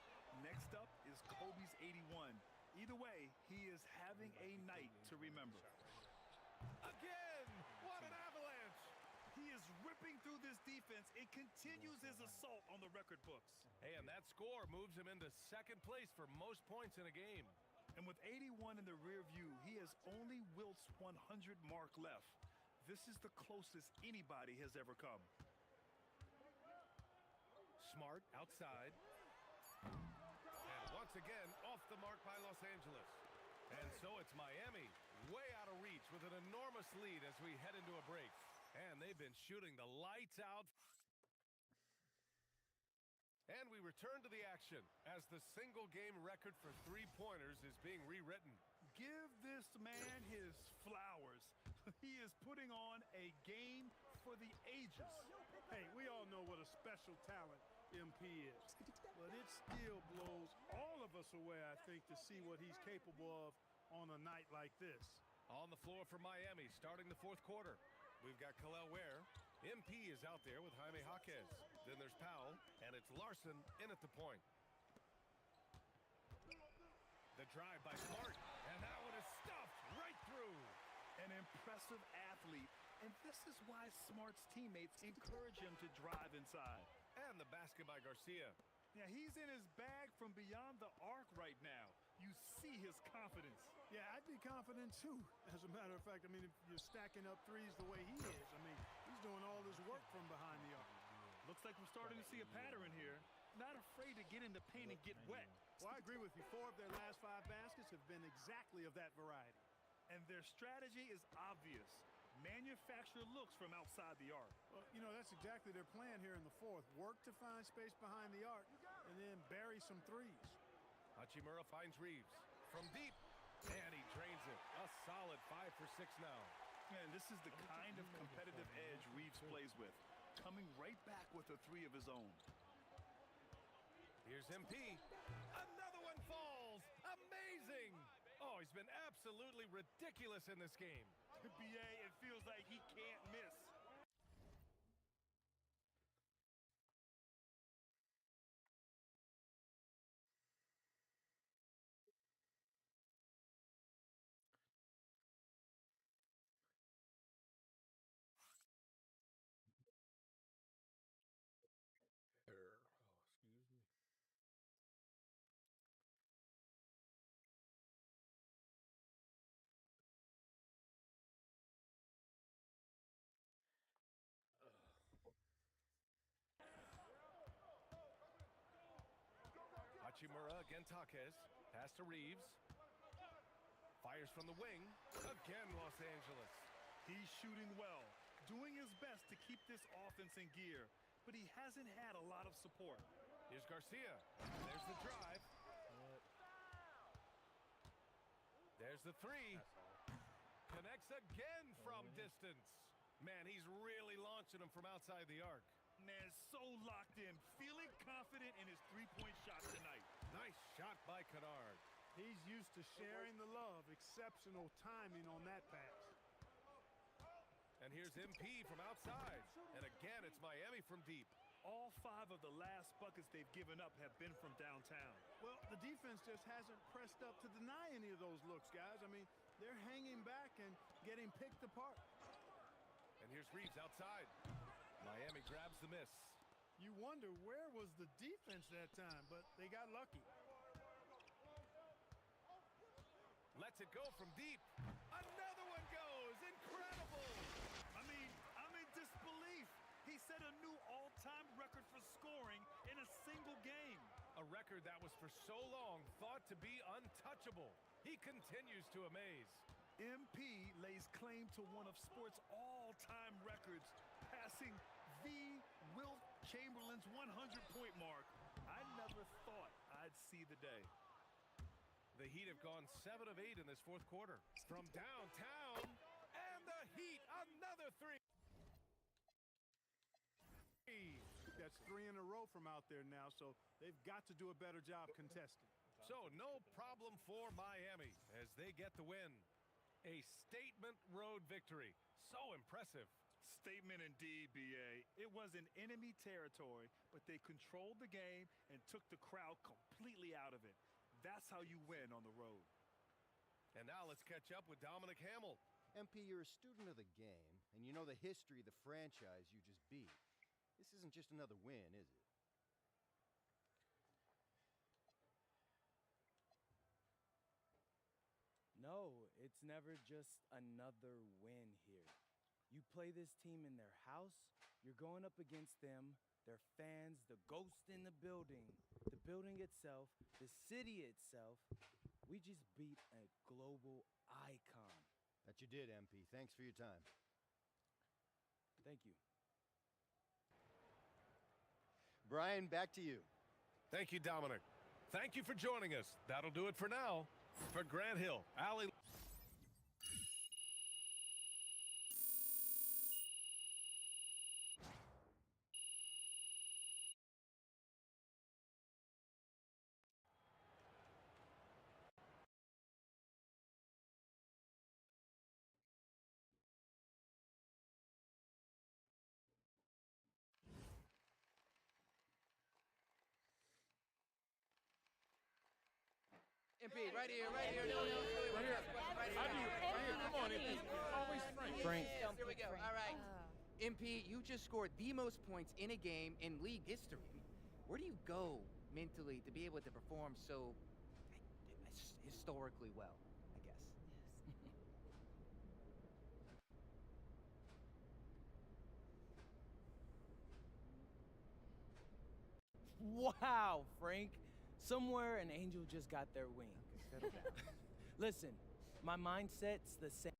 Next up is Kobe's 81. Either way, he is having a night to remember. Again! What an avalanche! He is ripping through this defense and continues his assault on the record books. Hey, and that score moves him into 2nd place for most points in a game. And with 81 in the rear view, he has only Wilt's 100 mark left. This is the closest anybody has ever come. Smart outside. And once again, off the mark by Los Angeles. And so it's Miami, way out of reach with an enormous lead as we head into a break. And they've been shooting the lights out. And we return to the action as the single-game record for three-pointers is being rewritten. Give this man his flowers. He is putting on a game for the ages. Hey, we all know what a special talent MP is. But it still blows all of us away, I think, to see what he's capable of on a night like this. On the floor for Miami, starting the 4th quarter. We've got Khalil Ware. MP is out there with Jaime Jaquez. Then there's Powell, and it's Larson in at the point. The drive by Smart, and that one is stuffed right through. An impressive athlete, and this is why Smart's teammates encourage him to drive inside. And the basket by Garcia. Yeah, he's in his bag from beyond the arc right now. You see his confidence. Yeah, I'd be confident too. As a matter of fact, I mean, if you're stacking up threes the way he is, I mean, he's doing all this work from behind the arc. Looks like we're starting to see a pattern here. Not afraid to get in the paint and get wet. Well, I agree with you. 4 of their last 5 baskets have been exactly of that variety. And their strategy is obvious. Manufacture looks from outside the arc. Well, you know, that's exactly their plan here in the 4th. Work to find space behind the arc and then bury some threes. Hachimura finds Reeves from deep, and he drains it. A solid 5 for 6 now. And this is the kind of competitive edge Reeves plays with, coming right back with a 3 of his own. Here's MP. Another one falls. Amazing. Oh, he's been absolutely ridiculous in this game. BA, it feels like he can't miss. Taquez, pass to Reeves. Fires from the wing. Again, Los Angeles. He's shooting well, doing his best to keep this offense in gear, but he hasn't had a lot of support. Here's Garcia. There's the drive. There's the three. Connects again from distance. Man, he's really launching them from outside the arc. Man, so locked in, feeling confident in his three-point shot tonight. Nice shot by Kennard. He's used to sharing the love. Exceptional timing on that pass. And here's MP from outside. And again, it's Miami from deep. All 5 of the last buckets they've given up have been from downtown. Well, the defense just hasn't pressed up to deny any of those looks, guys. I mean, they're hanging back and getting picked apart. And here's Reeves outside. Miami grabs the miss. You wonder where was the defense that time, but they got lucky. Lets it go from deep. Another one goes. Incredible. I mean, I'm in disbelief. He set a new all-time record for scoring in a single game. A record that was for so long thought to be untouchable. He continues to amaze. MP lays claim to one of sports' all-time records, passing the Wilt Chamberlain's 100-point mark. I never thought I'd see the day. The Heat have gone 7 of 8 in this fourth quarter. From downtown, and the Heat, another three. That's 3 in a row from out there now, so they've got to do a better job contesting. So no problem for Miami as they get the win. A statement road victory. So impressive. Statement indeed, BA. It was in enemy territory, but they controlled the game and took the crowd completely out of it. That's how you win on the road. And now let's catch up with Dominic Hamill. MP, you're a student of the game, and you know the history of the franchise you just beat. This isn't just another win, is it? No, it's never just another win here. You play this team in their house, you're going up against them, their fans, the ghost in the building itself, the city itself. We just beat a global icon. That you did, MP. Thanks for your time. Thank you. Brian, back to you. Thank you, Dominic. Thank you for joining us. That'll do it for now. For Grant Hill, Allie. MP, right here. No, right here. Come on, MP. Always Frank. Here we go. All right. MP, you just scored the most points in a game in league history. Where do you go mentally to be able to perform so historically well, I guess? Wow, Frank. Somewhere an angel just got their wings. Settle down. Listen, my mindset's the same.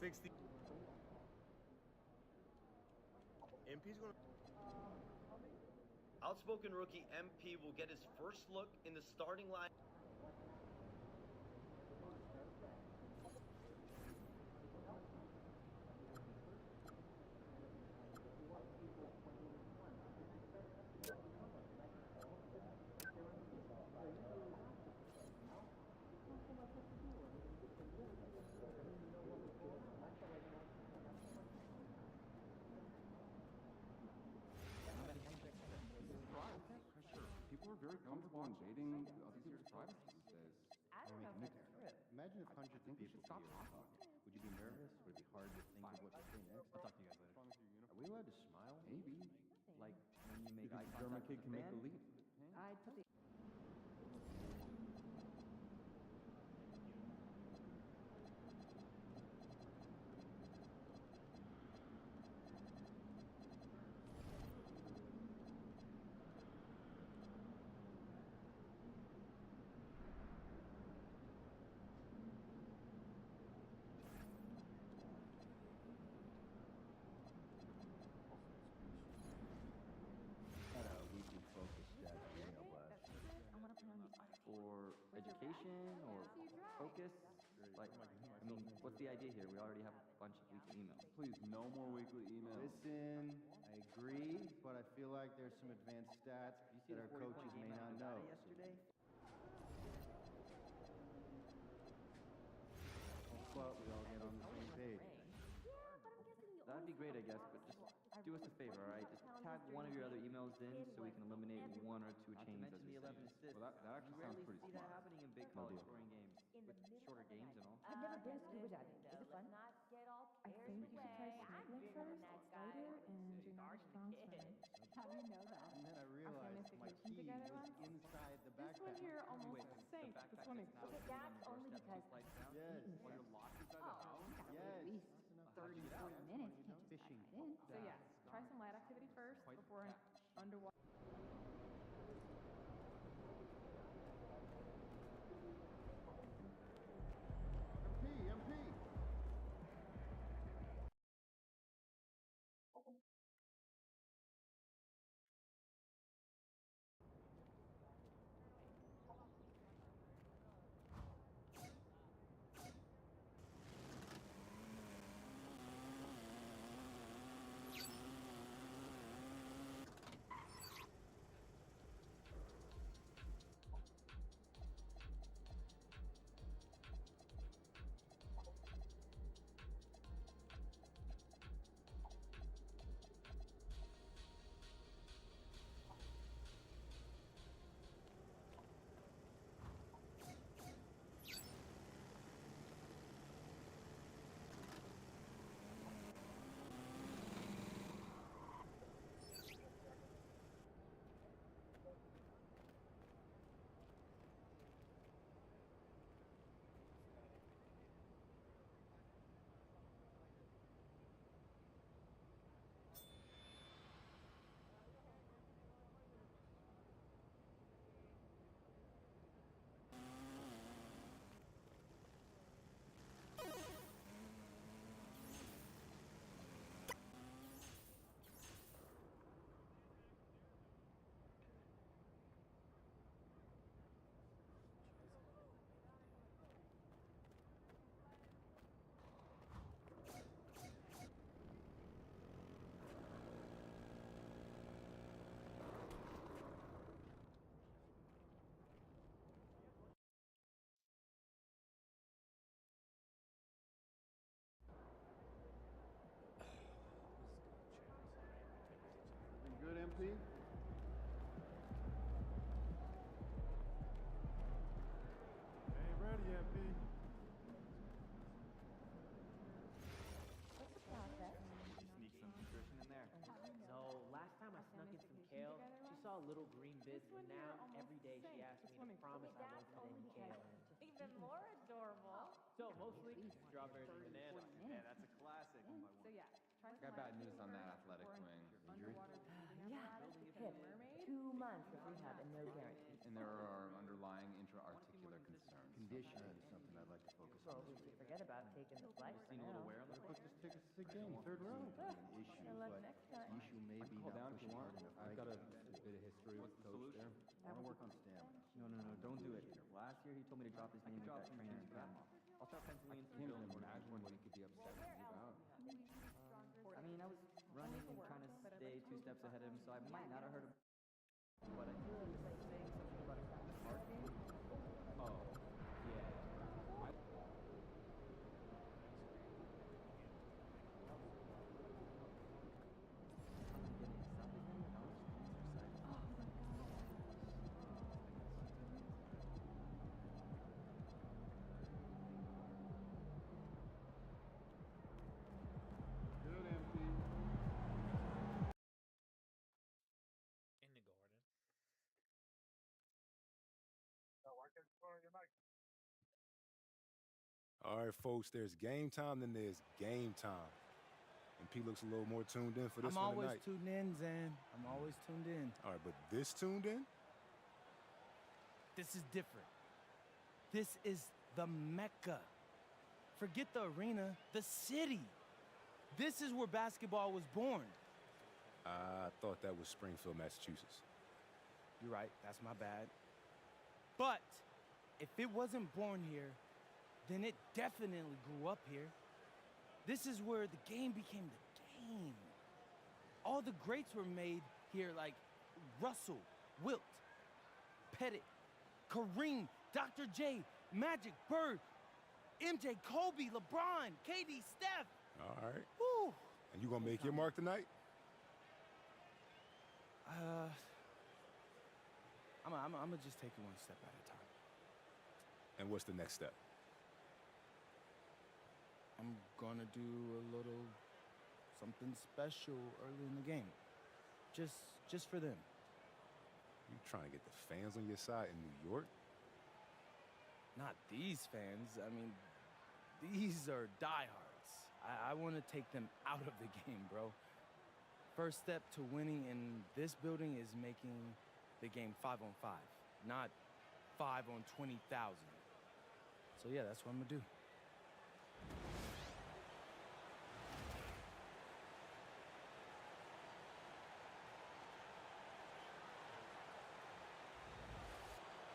60. MP's going to... Outspoken rookie MP will get his first look in the starting line. People are very comfortable invading other people's privacy these days. I don't know if that's true. Imagine if hundreds of people could hear us talking. Would you be nervous? Would it be hard to think of what to say next? I'll talk to you guys later. Are we allowed to smile? Maybe. Like when you make eye The German contact kid with can the make the band? leap. I put the... Had a weekly focus stats email blast. For education or focus? Like, I mean, what's the idea here? We already have a bunch of weekly emails. Please, no more weekly emails. Listen, I agree, but I feel like there's some advanced stats that our coaches may not know. Yesterday? But we all get on the same page. That'd be great, I guess, but just do us a favor, all right? Just tag one of your other emails in so we can eliminate one or two chains as we the 11 see. assists. Well, that actually sounds pretty See that smart. happening in big college scoring games with shorter games and all. I've never been scuba diving. Is it fun? I think you should try snorkeling first, lighter, and doing another strong swim. How do you know that? And then I Our families realized my vacationed key together was once. inside the This backpack. one here almost Wait, the sank. backpack This one that's now explodes. sitting on That's your only doorstep because two flights down? Yes. While you're locked inside the house? Yes. at least 30, 40 minutes. Can't just Fishing. dive right in. So yeah, try some light activity first Quite before an underwater. MP. Good, MP? Ain't ready, MP. What's the process? Sneak some nutrition in there. No, last time I snuck in some kale, she saw a little green bit, and now every day she asks me to promise I won't put any kale in. Even more adorable. So mostly strawberries and bananas. Yeah, that's a classic. So yeah, try some Got bad light news on activity that first athletic before an wing. underwater breathing Yeah, apparatus to hip. become a mermaid. 2 months of rehab and no guarantee. And there are underlying intra-articular concerns. Conditioning is something I'd like to focus Well, on we this should week. forget about taking the flight for Seen a little now. wear on the it's a game, third row. Good luck next time. The issue may be not pushing hard enough. I've got a bit of history with the coach there. I want to work on stamina. No, don't do it. Last year he told me to drop his name with that trainer in Panama. I'll start penciling in some Can't drills. even imagine what he could be upset with me about. I mean, I was running and trying to stay 2 steps ahead of him, so I might not have heard him. But I feel like saying something about a hard game. Oh, yeah. Good, MP. In the garden. All right, folks, there's game time, then there's game time. And P looks a little more tuned in for this I'm one always tonight. tuned in, Zan. I'm always tuned in. All right, but this tuned in? This is different. This is the Mecca. Forget the arena, the city. This is where basketball was born. I thought that was Springfield, Massachusetts. You're right, that's my bad. But if it wasn't born here, then it definitely grew up here. This is where the game became the game. All the greats were made here, like Russell, Wilt, Pettit, Kareem, Dr. J, Magic, Bird, MJ, Kobe, LeBron, KD, Steph. All right. Woo. And you gonna make your mark tonight? I'm gonna just take it one step at a time. And what's the next step? I'm gonna do a little something special early in the game. Just for them. You trying to get the fans on your side in New York? Not these fans. I mean, these are diehards. I want to take them out of the game, bro. First step to winning in this building is making the game 5-on-5, not 5 on 20,000. So yeah, that's what I'm gonna do.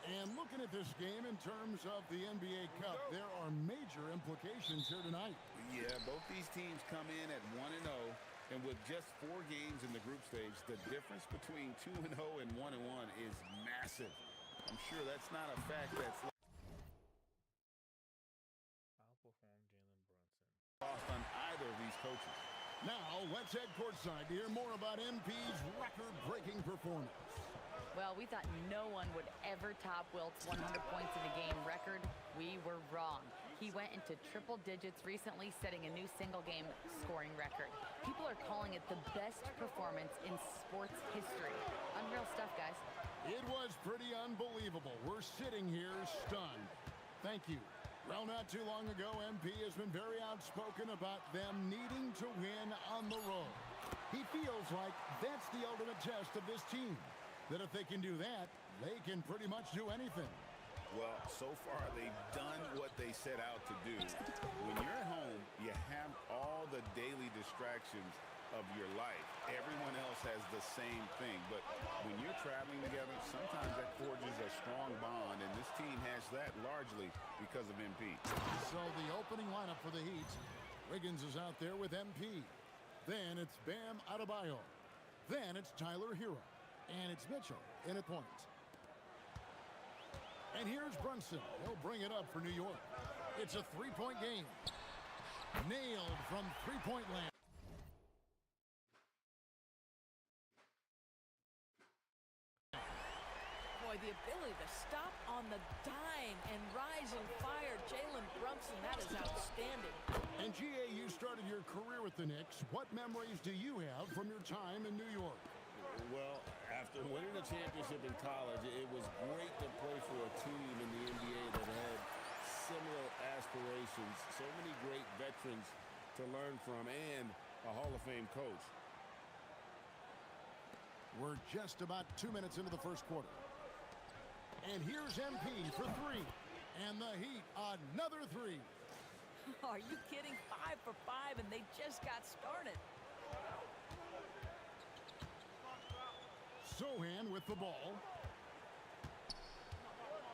And looking at this game in terms of the NBA Cup, there are major implications here tonight. Yeah, both these teams come in at 1-0, and with just 4 games in the group stage, the difference between 2-0 and 1-1 is massive. I'm sure that's not a fact that's Outperform Jalen Brunson. lost on either of these coaches. Now, let's head courtside to hear more about MP's record-breaking performance. Well, we thought no one would ever top Wilt's 100 points in a game record. We were wrong. He went into triple digits recently, setting a new single-game scoring record. People are calling it the best performance in sports history. Unreal stuff, guys. It was pretty unbelievable. We're sitting here stunned. Thank you. Well, not too long ago, MP has been very outspoken about them needing to win on the road. He feels like that's the ultimate test of this team. That if they can do that, they can pretty much do anything. Well, so far they've done what they set out to do. When you're at home, you have all the daily distractions of your life. Everyone else has the same thing. But when you're traveling together, sometimes that forges a strong bond, and this team has that largely because of MP. So the opening lineup for the Heat, Wiggins is out there with MP. Then it's Bam Adebayo. Then it's Tyler Hero. And it's Mitchell in at point. And here's Brunson. He'll bring it up for New York. It's a three-point game. Nailed from three-point land. Boy, the ability to stop on the dime and rise and fire Jalen Brunson, that is outstanding. And GA, you started your career with the Knicks. What memories do you have from your time in New York? Well, after winning a championship in college, it was great to play for a team in the NBA that had similar aspirations, so many great veterans to learn from, and a Hall of Fame coach. We're just about 2 minutes into the first quarter. And here's MP for 3. And the Heat, another 3. Are you kidding? 5 for 5, and they just got started. Sohan with the ball.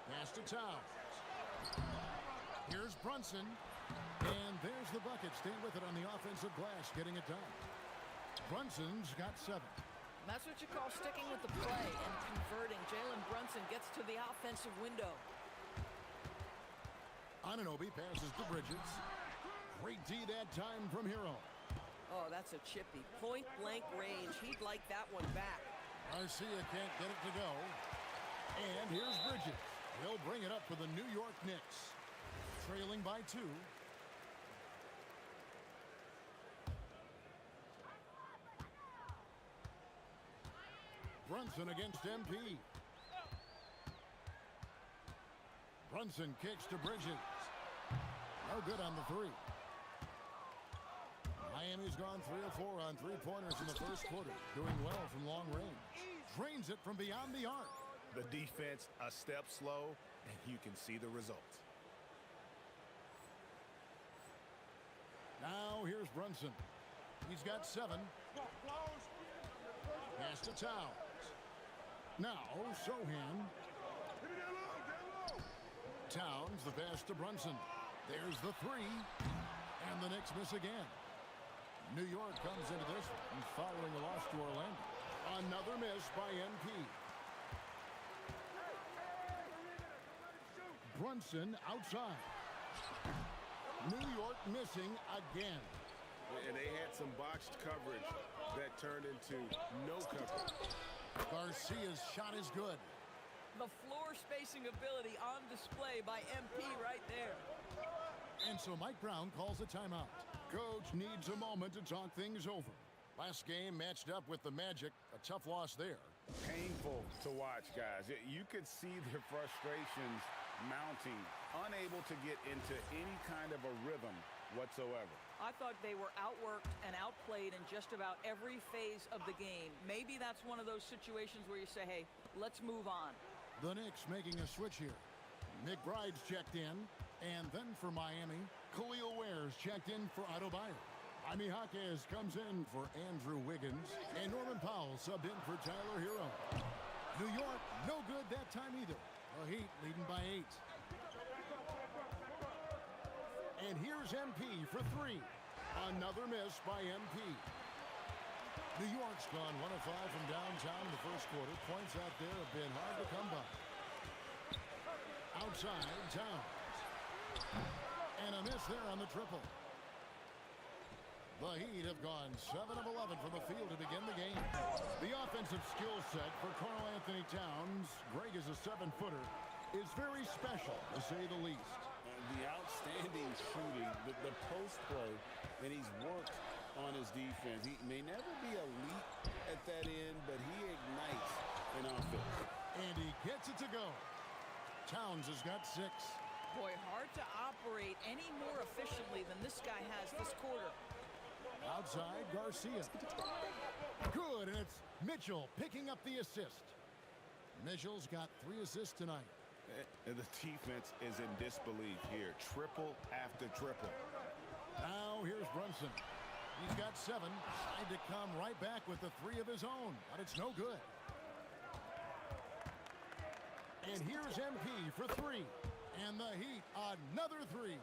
Pass to Towns. Here's Brunson. And there's the bucket. Stay with it on the offensive glass, getting it done. Brunson's got 7. That's what you call sticking with the play and converting. Jalen Brunson gets to the offensive window. Anunoby passes to Bridges. Great D that time from Hero. Oh, that's a chippy. Point-blank range. He'd like that one back. Garcia can't get it to go. And here's Bridges. He'll bring it up for the New York Knicks. Trailing by 2. Brunson against MP. Brunson kicks to Bridges. No good on the 3. Miami's gone 3 of 4 on three-pointers in the first quarter. Doing well from long range. Drains it from beyond the arc. The defense a step slow, and you can see the results. Now here's Brunson. He's got 7. Pass to Towns. Now Sohan. Towns, the pass to Brunson. There's the 3. And the Knicks miss again. New York comes into this one following a loss to Orlando. Another miss by MP. Brunson outside. New York missing again. And they had some botched coverage that turned into no coverage. Garcia's shot is good. The floor spacing ability on display by MP right there. And so Mike Brown calls a timeout. Coach needs a moment to talk things over. Last game matched up with the Magic. A tough loss there. Painful to watch, guys. You could see their frustrations mounting, unable to get into any kind of a rhythm whatsoever. I thought they were outworked and outplayed in just about every phase of the game. Maybe that's one of those situations where you say, hey, let's move on. The Knicks making a switch here. McBride's checked in. And then for Miami, Khalil Ware's checked in for Adebayo. Jaime Jaquez comes in for Andrew Wiggins. And Norman Powell subbed in for Tyler Hero. New York, no good that time either. The Heat leading by 8. And here's MP for 3. Another miss by MP. New York's gone 1 of 5 from downtown in the first quarter. Points out there have been hard to come by. Outside, Towns. And a miss there on the triple. The Heat have gone 7 of 11 from the field to begin the game. The offensive skill set for Karl Anthony Towns, Greg is a 7-footer, is very special, to say the least. The outstanding shooting, the post play, and he's worked on his defense. He may never be elite at that end, but he ignites an offense. And he gets it to go. Towns has got 6. Boy, hard to operate any more efficiently than this guy has this quarter. Outside, Garcia. Good, and it's Mitchell picking up the assist. Mitchell's got 3 assists tonight. And the defense is in disbelief here. Triple after triple. Now here's Brunson. He's got 7. Tried to come right back with the 3 of his own, but it's no good. And here's MP for 3. And the Heat, another 3.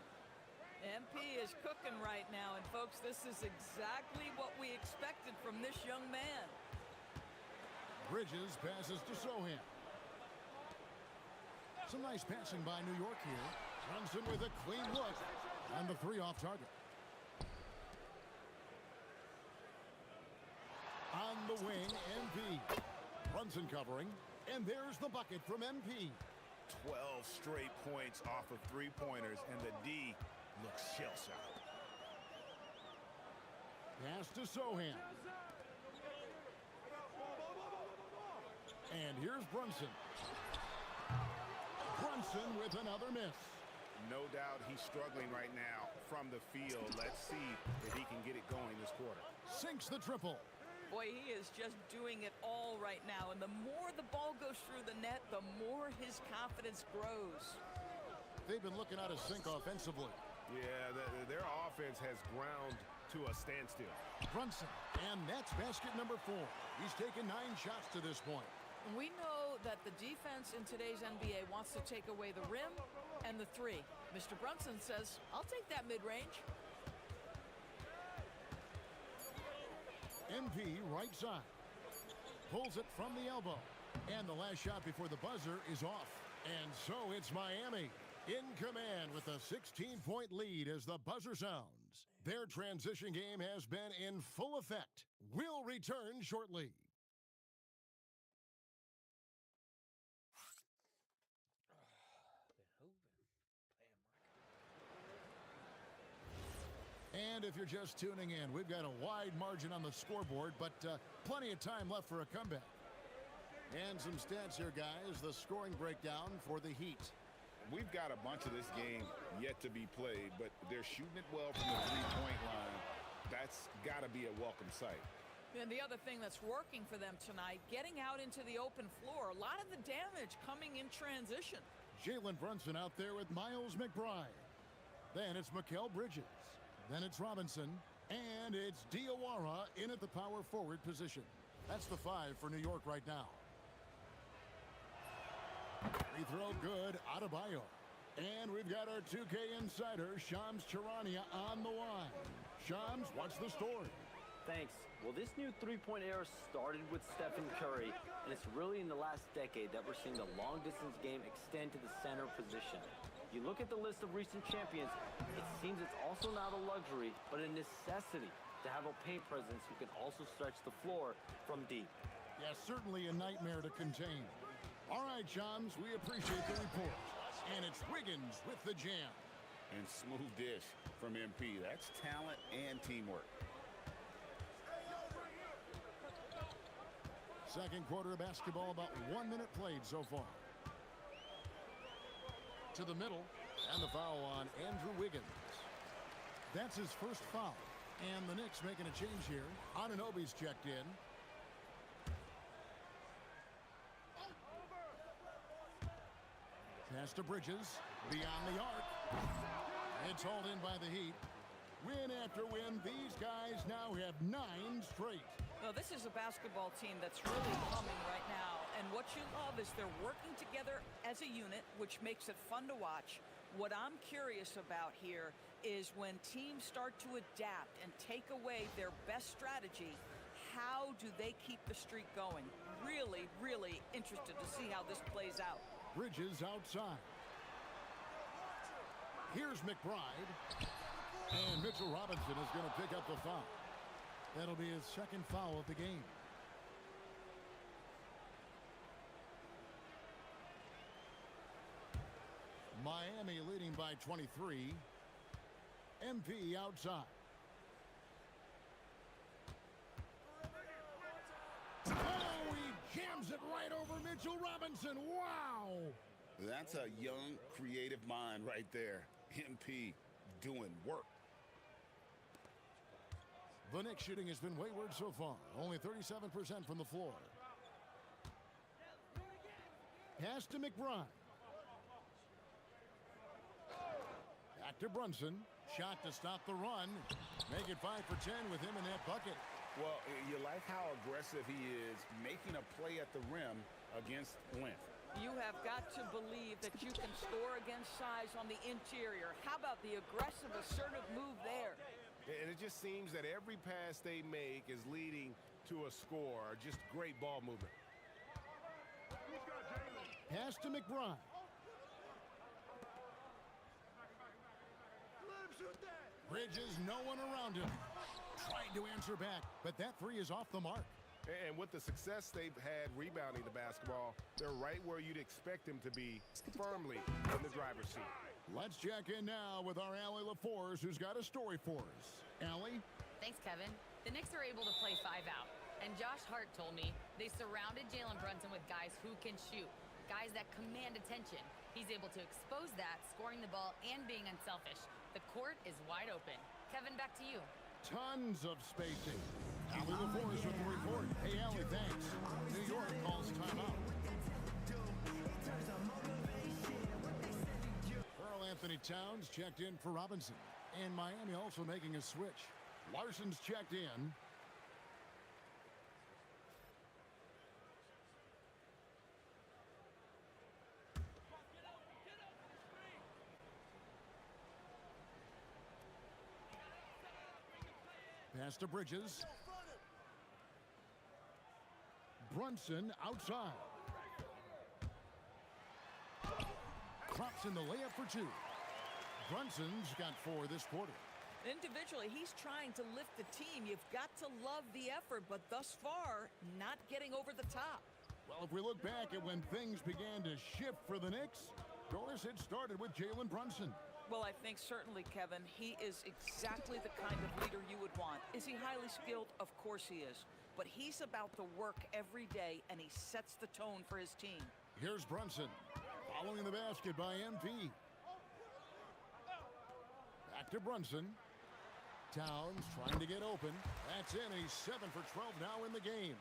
MP is cooking right now, and folks, this is exactly what we expected from this young man. Bridges passes to Sohan. Some nice passing by New York here. Brunson with a clean look. And the 3 off target. On the wing, MP. Brunson covering. And there's the bucket from MP. 12 straight points off of 3-pointers, and the D looks shell-shocked. Pass to Sohan. And here's Brunson. Brunson with another miss. No doubt he's struggling right now from the field. Let's see if he can get it going this quarter. Sinks the triple. Boy, he is just doing it all right now. And the more the ball goes through the net, the more his confidence grows. They've been looking out of sync offensively. Yeah, their offense has ground to a standstill. Brunson, and that's basket number 4. He's taken 9 shots to this point. We know that the defense in today's NBA wants to take away the rim and the 3. Mr. Brunson says, I'll take that mid-range. MP right side. Pulls it from the elbow. And the last shot before the buzzer is off. And so it's Miami in command with a 16-point lead as the buzzer sounds. Their transition game has been in full effect. We'll return shortly. And if you're just tuning in, we've got a wide margin on the scoreboard, but plenty of time left for a comeback. And some stats here, guys. The scoring breakdown for the Heat. We've got a bunch of this game yet to be played, but they're shooting it well from the three-point line. That's got to be a welcome sight. And the other thing that's working for them tonight, getting out into the open floor. A lot of the damage coming in transition. Jalen Brunson out there with Miles McBride. Then it's Mikal Bridges. Then it's Robinson. And it's Diawara in at the power forward position. That's the 5 for New York right now. Free throw good, Adebayo. And we've got our 2K insider, Shams Charania, on the line. Shams, what's the story? Thanks. Well, this new three-point era started with Stephen Curry, and it's really in the last decade that we're seeing the long-distance game extend to the center position. You look at the list of recent champions, it seems it's also not a luxury, but a necessity to have a paint presence who can also stretch the floor from deep. Yeah, certainly a nightmare to contain. All right, Shams, we appreciate the report. And it's Wiggins with the jam. And smooth dish from MP. That's talent and teamwork. Second quarter of basketball, about 1 minute played so far. To the middle, and the foul on Andrew Wiggins. That's his first foul. And the Knicks making a change here. Anunoby's checked in. Pass to Bridges, beyond the arc. It's hauled in by the Heat. Win after win, these guys now have 9 straight. Well, this is a basketball team that's really humming right now. And what you love is they're working together as a unit, which makes it fun to watch. What I'm curious about here is when teams start to adapt and take away their best strategy, how do they keep the streak going? Really, really interested to see how this plays out. Bridges outside. Here's McBride. And Mitchell Robinson is going to pick up the foul. That'll be his second foul of the game. Miami leading by 23. MP outside. Oh, he jams it right over Mitchell Robinson. Wow! That's a young, creative mind right there. MP doing work. The Knicks shooting has been wayward so far. Only 37% from the floor. Pass to McBride. Back to Brunson. Shot to stop the run. Make it 5 for 10 with him in that bucket. Well, you like how aggressive he is making a play at the rim against length. You have got to believe that you can score against size on the interior. How about the aggressive, assertive move there? And it just seems that every pass they make is leading to a score. Just great ball movement. Pass to McBride. Bridges, no one around him. Tried to answer back, but that three is off the mark. And with the success they've had rebounding the basketball, they're right where you'd expect them to be, firmly in the driver's seat. Let's check in now with our Allie LaForce, who's got a story for us. Allie? Thanks, Kevin. The Knicks are able to play 5 out. And Josh Hart told me they surrounded Jalen Brunson with guys who can shoot, guys that command attention. He's able to expose that, scoring the ball and being unselfish. The court is wide open. Kevin, back to you. Tons of spacing. Allie LaForce with the report. Hey, Allie, thanks. New York calls timeout. Anthony St. Towns checked in for Robinson. And Miami also making a switch. Larson's checked in. Pass to Bridges. Brunson outside. Drops in the layup for two. Brunson's got 4 this quarter. Individually, he's trying to lift the team. You've got to love the effort, but thus far, not getting over the top. Well, if we look back at when things began to shift for the Knicks, Doris, it started with Jalen Brunson. Well, I think certainly, Kevin, he is exactly the kind of leader you would want. Is he highly skilled? Of course he is. But he's about the work every day, and he sets the tone for his team. Here's Brunson, following the basket by MP. Back to Brunson. Towns trying to get open. That's in. He's 7 for 12 now in the game.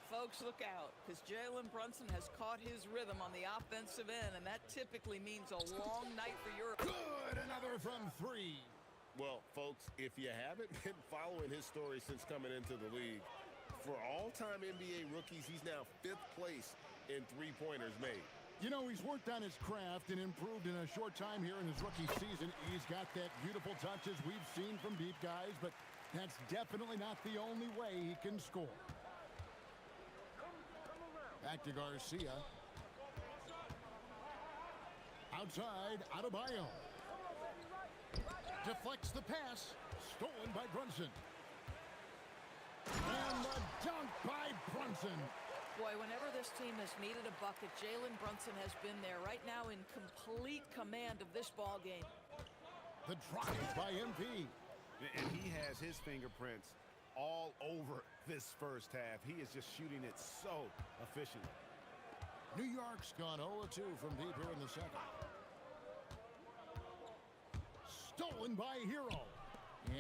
Folks, look out, because Jalen Brunson has caught his rhythm on the offensive end, and that typically means a long night for Europe. Good, another from 3. Well, folks, if you haven't been following his story since coming into the league, for all-time NBA rookies, he's now 5th place in three-pointers made. You know, he's worked on his craft and improved in a short time here in his rookie season. He's got that beautiful touch as we've seen from deep guys, but that's definitely not the only way he can score. Back to Garcia. Outside, Adebayo. Deflects the pass. Stolen by Brunson. And the dunk by Brunson. Boy, whenever this team has needed a bucket, Jalen Brunson has been there right now in complete command of this ball game. The drive by MP. And he has his fingerprints all over this first half. He is just shooting it so efficiently. New York's gone 0-2 from deep here in the second. Stolen by Hero.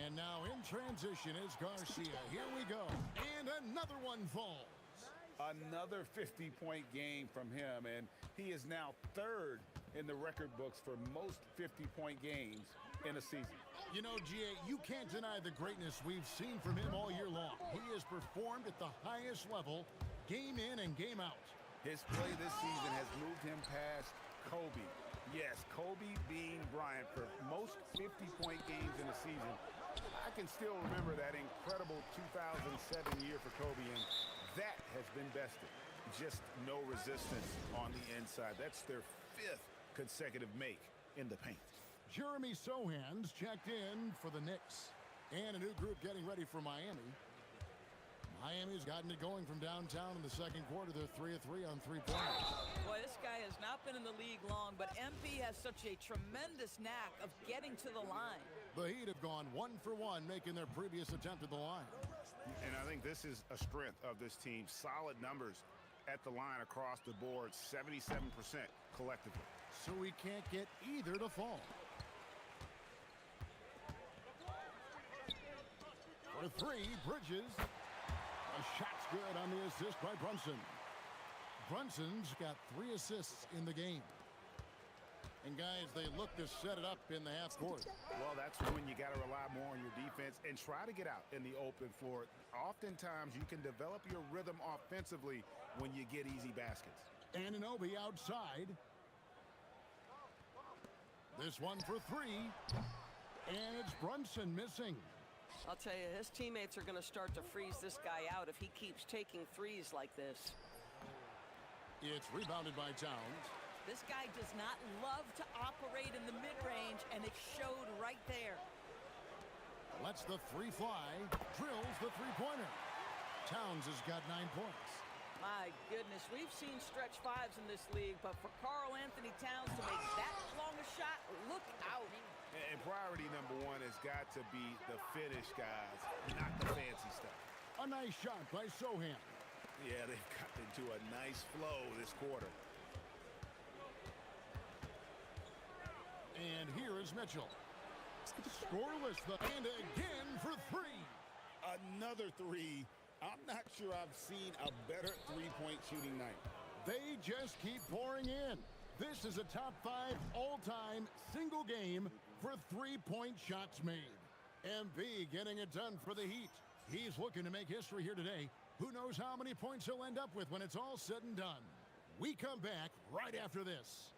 And now in transition is Garcia. Here we go. And another one falls. Another 50-point game from him, and he is now 3rd in the record books for most 50-point games in a season. You know, G.A., you can't deny the greatness we've seen from him all year long. He has performed at the highest level, game in and game out. His play this season has moved him past Kobe. Yes, Kobe being Bryant for most 50-point games in a season. I can still remember that incredible 2007 year for Kobe, and that has been bested. Just no resistance on the inside. That's their 5th consecutive make in the paint. Jeremy Sohan's checked in for the Knicks. And a new group getting ready for Miami. Miami's gotten it going from downtown in the second quarter. They're 3 of 3 on three-pointers. Boy, this guy has not been in the league long, but MP has such a tremendous knack of getting to the line. The Heat have gone 1 for 1, making their previous attempt at the line. And I think this is a strength of this team. Solid numbers at the line across the board, 77% collectively. So we can't get either to fall. For 3, Bridges. A shot's good on the assist by Brunson. Brunson's got 3 assists in the game. And guys, they look to set it up in the half court. Well, that's when you got to rely more on your defense and try to get out in the open floor. Oftentimes, you can develop your rhythm offensively when you get easy baskets. Anunoby outside. This one for 3. And it's Brunson missing. I'll tell you, his teammates are going to start to freeze this guy out if he keeps taking threes like this. It's rebounded by Towns. This guy does not love to operate in the mid-range, and it showed right there. Lets the 3 fly. Drills the three-pointer. Towns has got 9 points. My goodness, we've seen stretch 5s in this league, but for Karl Anthony Towns to make that long a shot, look out. And priority number 1 has got to be the finish, guys, not the fancy stuff. A nice shot by Sohan. Yeah, they've got into a nice flow this quarter. And here is Mitchell. Scoreless, and again for 3. Another 3. I'm not sure I've seen a better three-point shooting night. They just keep pouring in. This is a top 5 all-time single game for three-point shots made. MP getting it done for the Heat. He's looking to make history here today. Who knows how many points he'll end up with when it's all said and done. We come back right after this.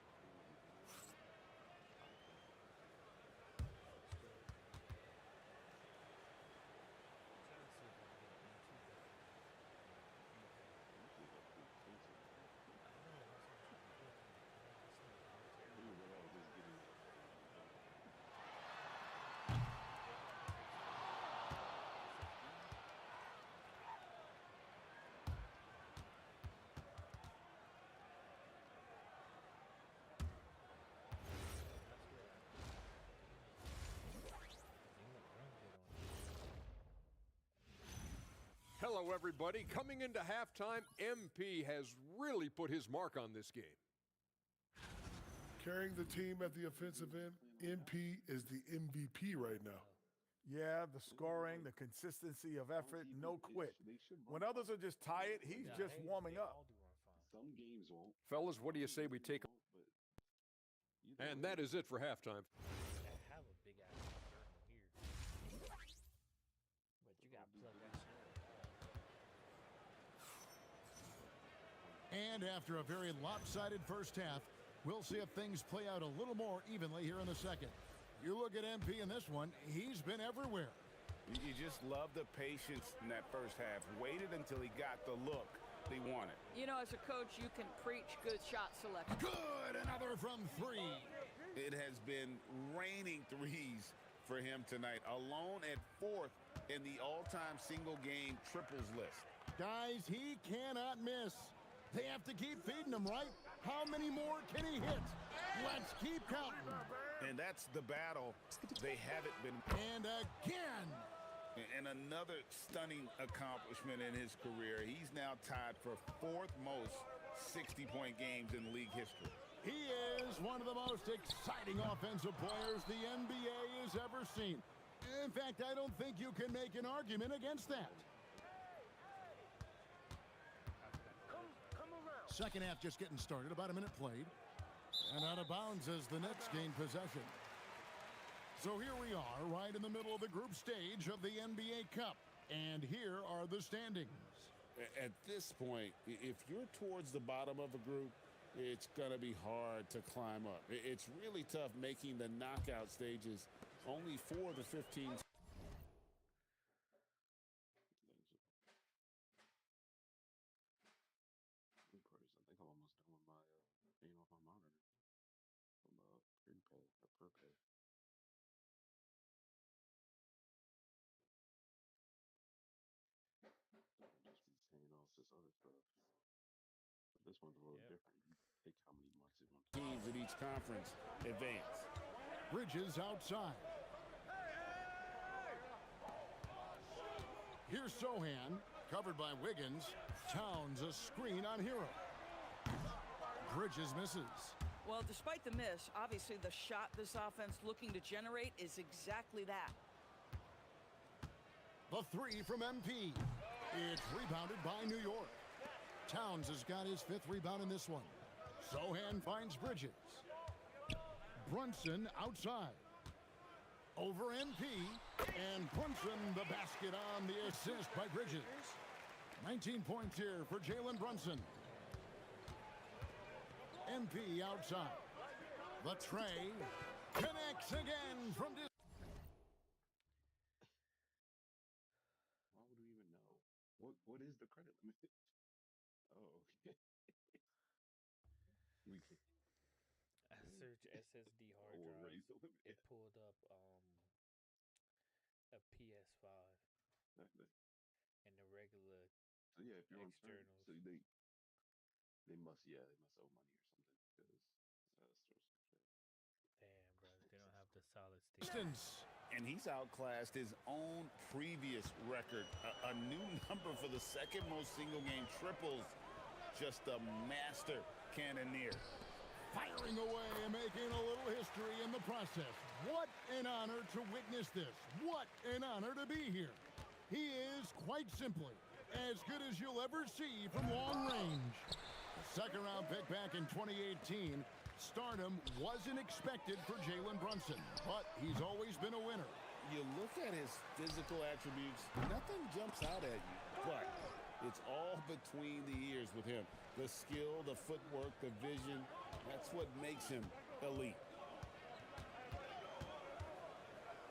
Hello, everybody. Coming into halftime, MP has really put his mark on this game. Carrying the team at the offensive end, MP is the MVP right now. Yeah, the scoring, the consistency of effort, no quit. When others are just tired, he's just warming up. Some games won't. Fellas, what do you say we take... And that is it for halftime. Have a big ass here. But you got to plug that shit. And after a very lopsided first half, we'll see if things play out a little more evenly here in the second. You look at MP in this one, he's been everywhere. You just love the patience in that first half. Waited until he got the look he wanted. You know, as a coach, you can preach good shot selection. Good, another from three. It has been raining threes for him tonight, alone at 4th in the all-time single-game triples list. Guys, he cannot miss. They have to keep feeding him, right? How many more can he hit? Let's keep counting. And that's the battle. They haven't been. And again. And another stunning accomplishment in his career. He's now tied for 4th most 60-point games in league history. He is one of the most exciting offensive players the NBA has ever seen. In fact, I don't think you can make an argument against that. Second half just getting started, about a minute played. And out of bounds as the Nets gain possession. So here we are, right in the middle of the group stage of the NBA Cup. And here are the standings. At this point, if you're towards the bottom of a group, it's going to be hard to climb up. It's really tough making the knockout stages. Only 4 of the 15. This one's a little different. You pick how many months it wants. Teams in each conference advance. Bridges outside. Here's Sohan, covered by Wiggins. Towns a screen on Hero. Bridges misses. Well, despite the miss, obviously the shot this offense looking to generate is exactly that. The three from MP. It's rebounded by New York. Towns has got his 5th rebound in this one. Sohan finds Bridges. Brunson outside. Over MP. And Brunson the basket on the assist by Bridges. 19 points here for Jalen Brunson. MP outside. The tray connects again from this. Why would we even know? What is the credit limit? Oh, okay. We can. I searched SSD hard drive. It pulled up a PS5 and the regular So yeah, if you're on term, externals. so they must owe money or something because Damn, bro, they don't have the solid state. Distance. And he's outclassed his own previous record. A new number for the 2nd most single-game triples. Just a master cannoneer. Firing away and making a little history in the process. What an honor to witness this. What an honor to be here. He is, quite simply, as good as you'll ever see from long range. Second-round pick back in 2018. Stardom wasn't expected for Jalen Brunson, but he's always been a winner. You look at his physical attributes, nothing jumps out at you, but it's all between the ears with him. The skill, the footwork, the vision, that's what makes him elite.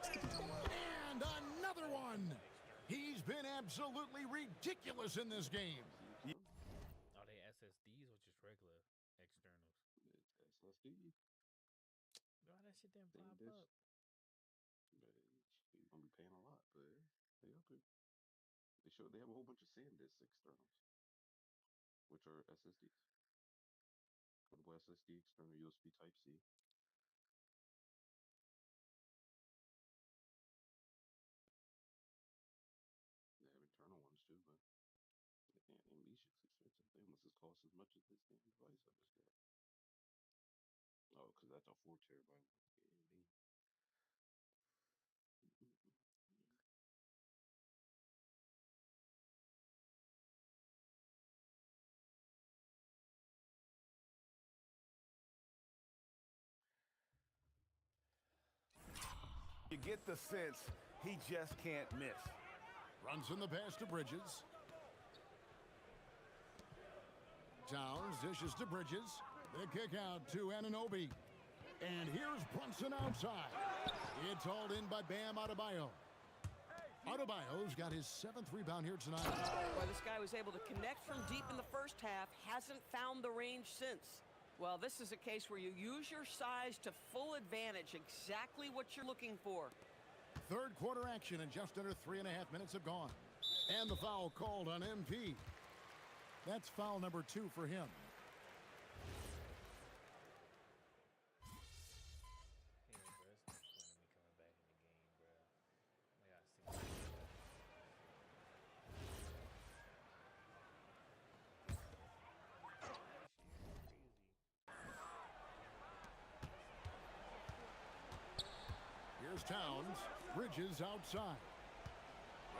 And another one. He's been absolutely ridiculous in this game. Are they SSDs or just regular externals? SSD. Why that shit didn't pop up? You're gonna be paying a lot, but they up it. They have a whole bunch of SanDisk externals, which are SSDs. Portable SSD external USB Type C. They have internal ones too, but AMD shit's expensive. They almost as cost as much as this damn device I just got. Oh, because that's a 4 terabyte AMD. You get the sense he just can't miss. Runs in the pass to Bridges. Towns dishes to Bridges. The kick out to Anunoby. And here's Brunson outside. It's hauled in by Bam Adebayo. Adebayo's got his 7th rebound here tonight. Well, this guy was able to connect from deep in the first half, hasn't found the range since. Well, this is a case where you use your size to full advantage, exactly what you're looking for. Third quarter action, and just under 3.5 minutes have gone. And the foul called on MP. That's foul number 2 for him. Here's Towns. Bridges outside.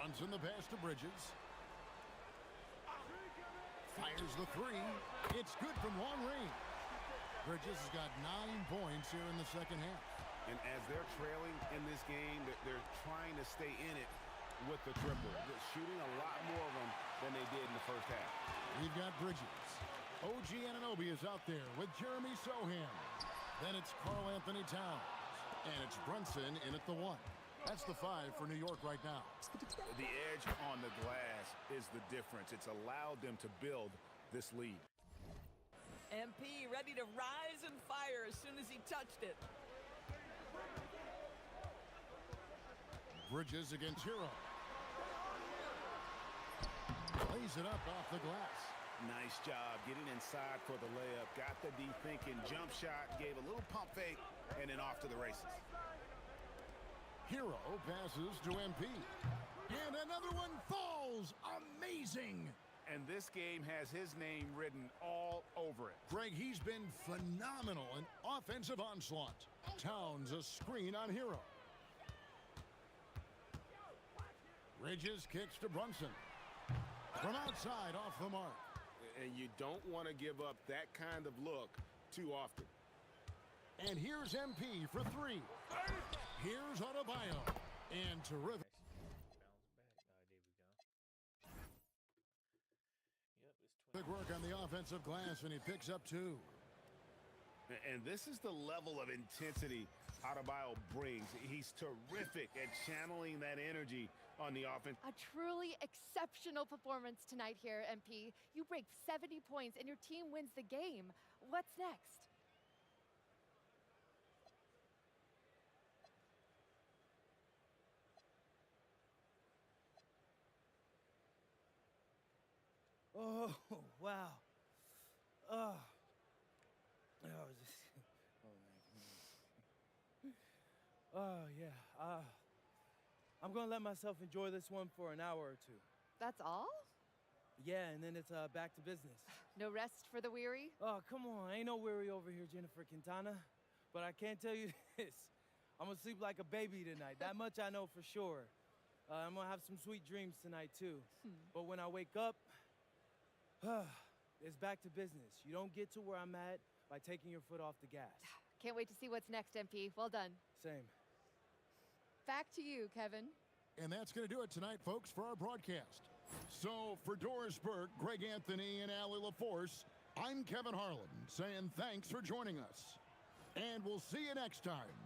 Runs in the pass to Bridges. Fires the 3. It's good from long range. Bridges has got 9 points here in the second half. And as they're trailing in this game, they're trying to stay in it with the triple. They're shooting a lot more of them than they did in the first half. We've got Bridges. OG Anunoby is out there with Jeremy Sohan. Then it's Karl Anthony Towns. And it's Brunson in at the 1. That's the 5 for New York right now. The edge on the glass is the difference. It's allowed them to build this lead. MP ready to rise and fire as soon as he touched it. Bridges against Hero. Lays it up off the glass. Nice job getting inside for the layup. Got the deep thinking jump shot, gave a little pump fake, and then off to the races. Hero passes to MP. And another one falls. Amazing. And this game has his name written all over it. Greg, he's been phenomenal in offensive onslaught. Towns a screen on Hero. Bridges kicks to Brunson. From outside off the mark. And you don't want to give up that kind of look too often. And here's MP for 3. Here's Adebayo. And terrific. Good work on the offensive glass, and he picks up 2. And this is the level of intensity Adebayo brings. He's terrific at channeling that energy on the offense. A truly exceptional performance tonight here, MP. You break 70 points, and your team wins the game. What's next? Oh, wow. Oh, just, oh yeah. I'm going to let myself enjoy this one for an hour or 2. That's all? Yeah, and then it's back to business. No rest for the weary? Oh, come on. Ain't no weary over here, Jennifer Quintana. But I can't tell you this. I'm going to sleep like a baby tonight. That much I know for sure. I'm going to have some sweet dreams tonight, too. But when I wake up, it's back to business. You don't get to where I'm at by taking your foot off the gas. Can't wait to see what's next, MP. Well done. Same. Back to you, Kevin. And that's going to do it tonight, folks, for our broadcast. So for Doris Burke, Greg Anthony, and Allie LaForce, I'm Kevin Harlan saying thanks for joining us. And we'll see you next time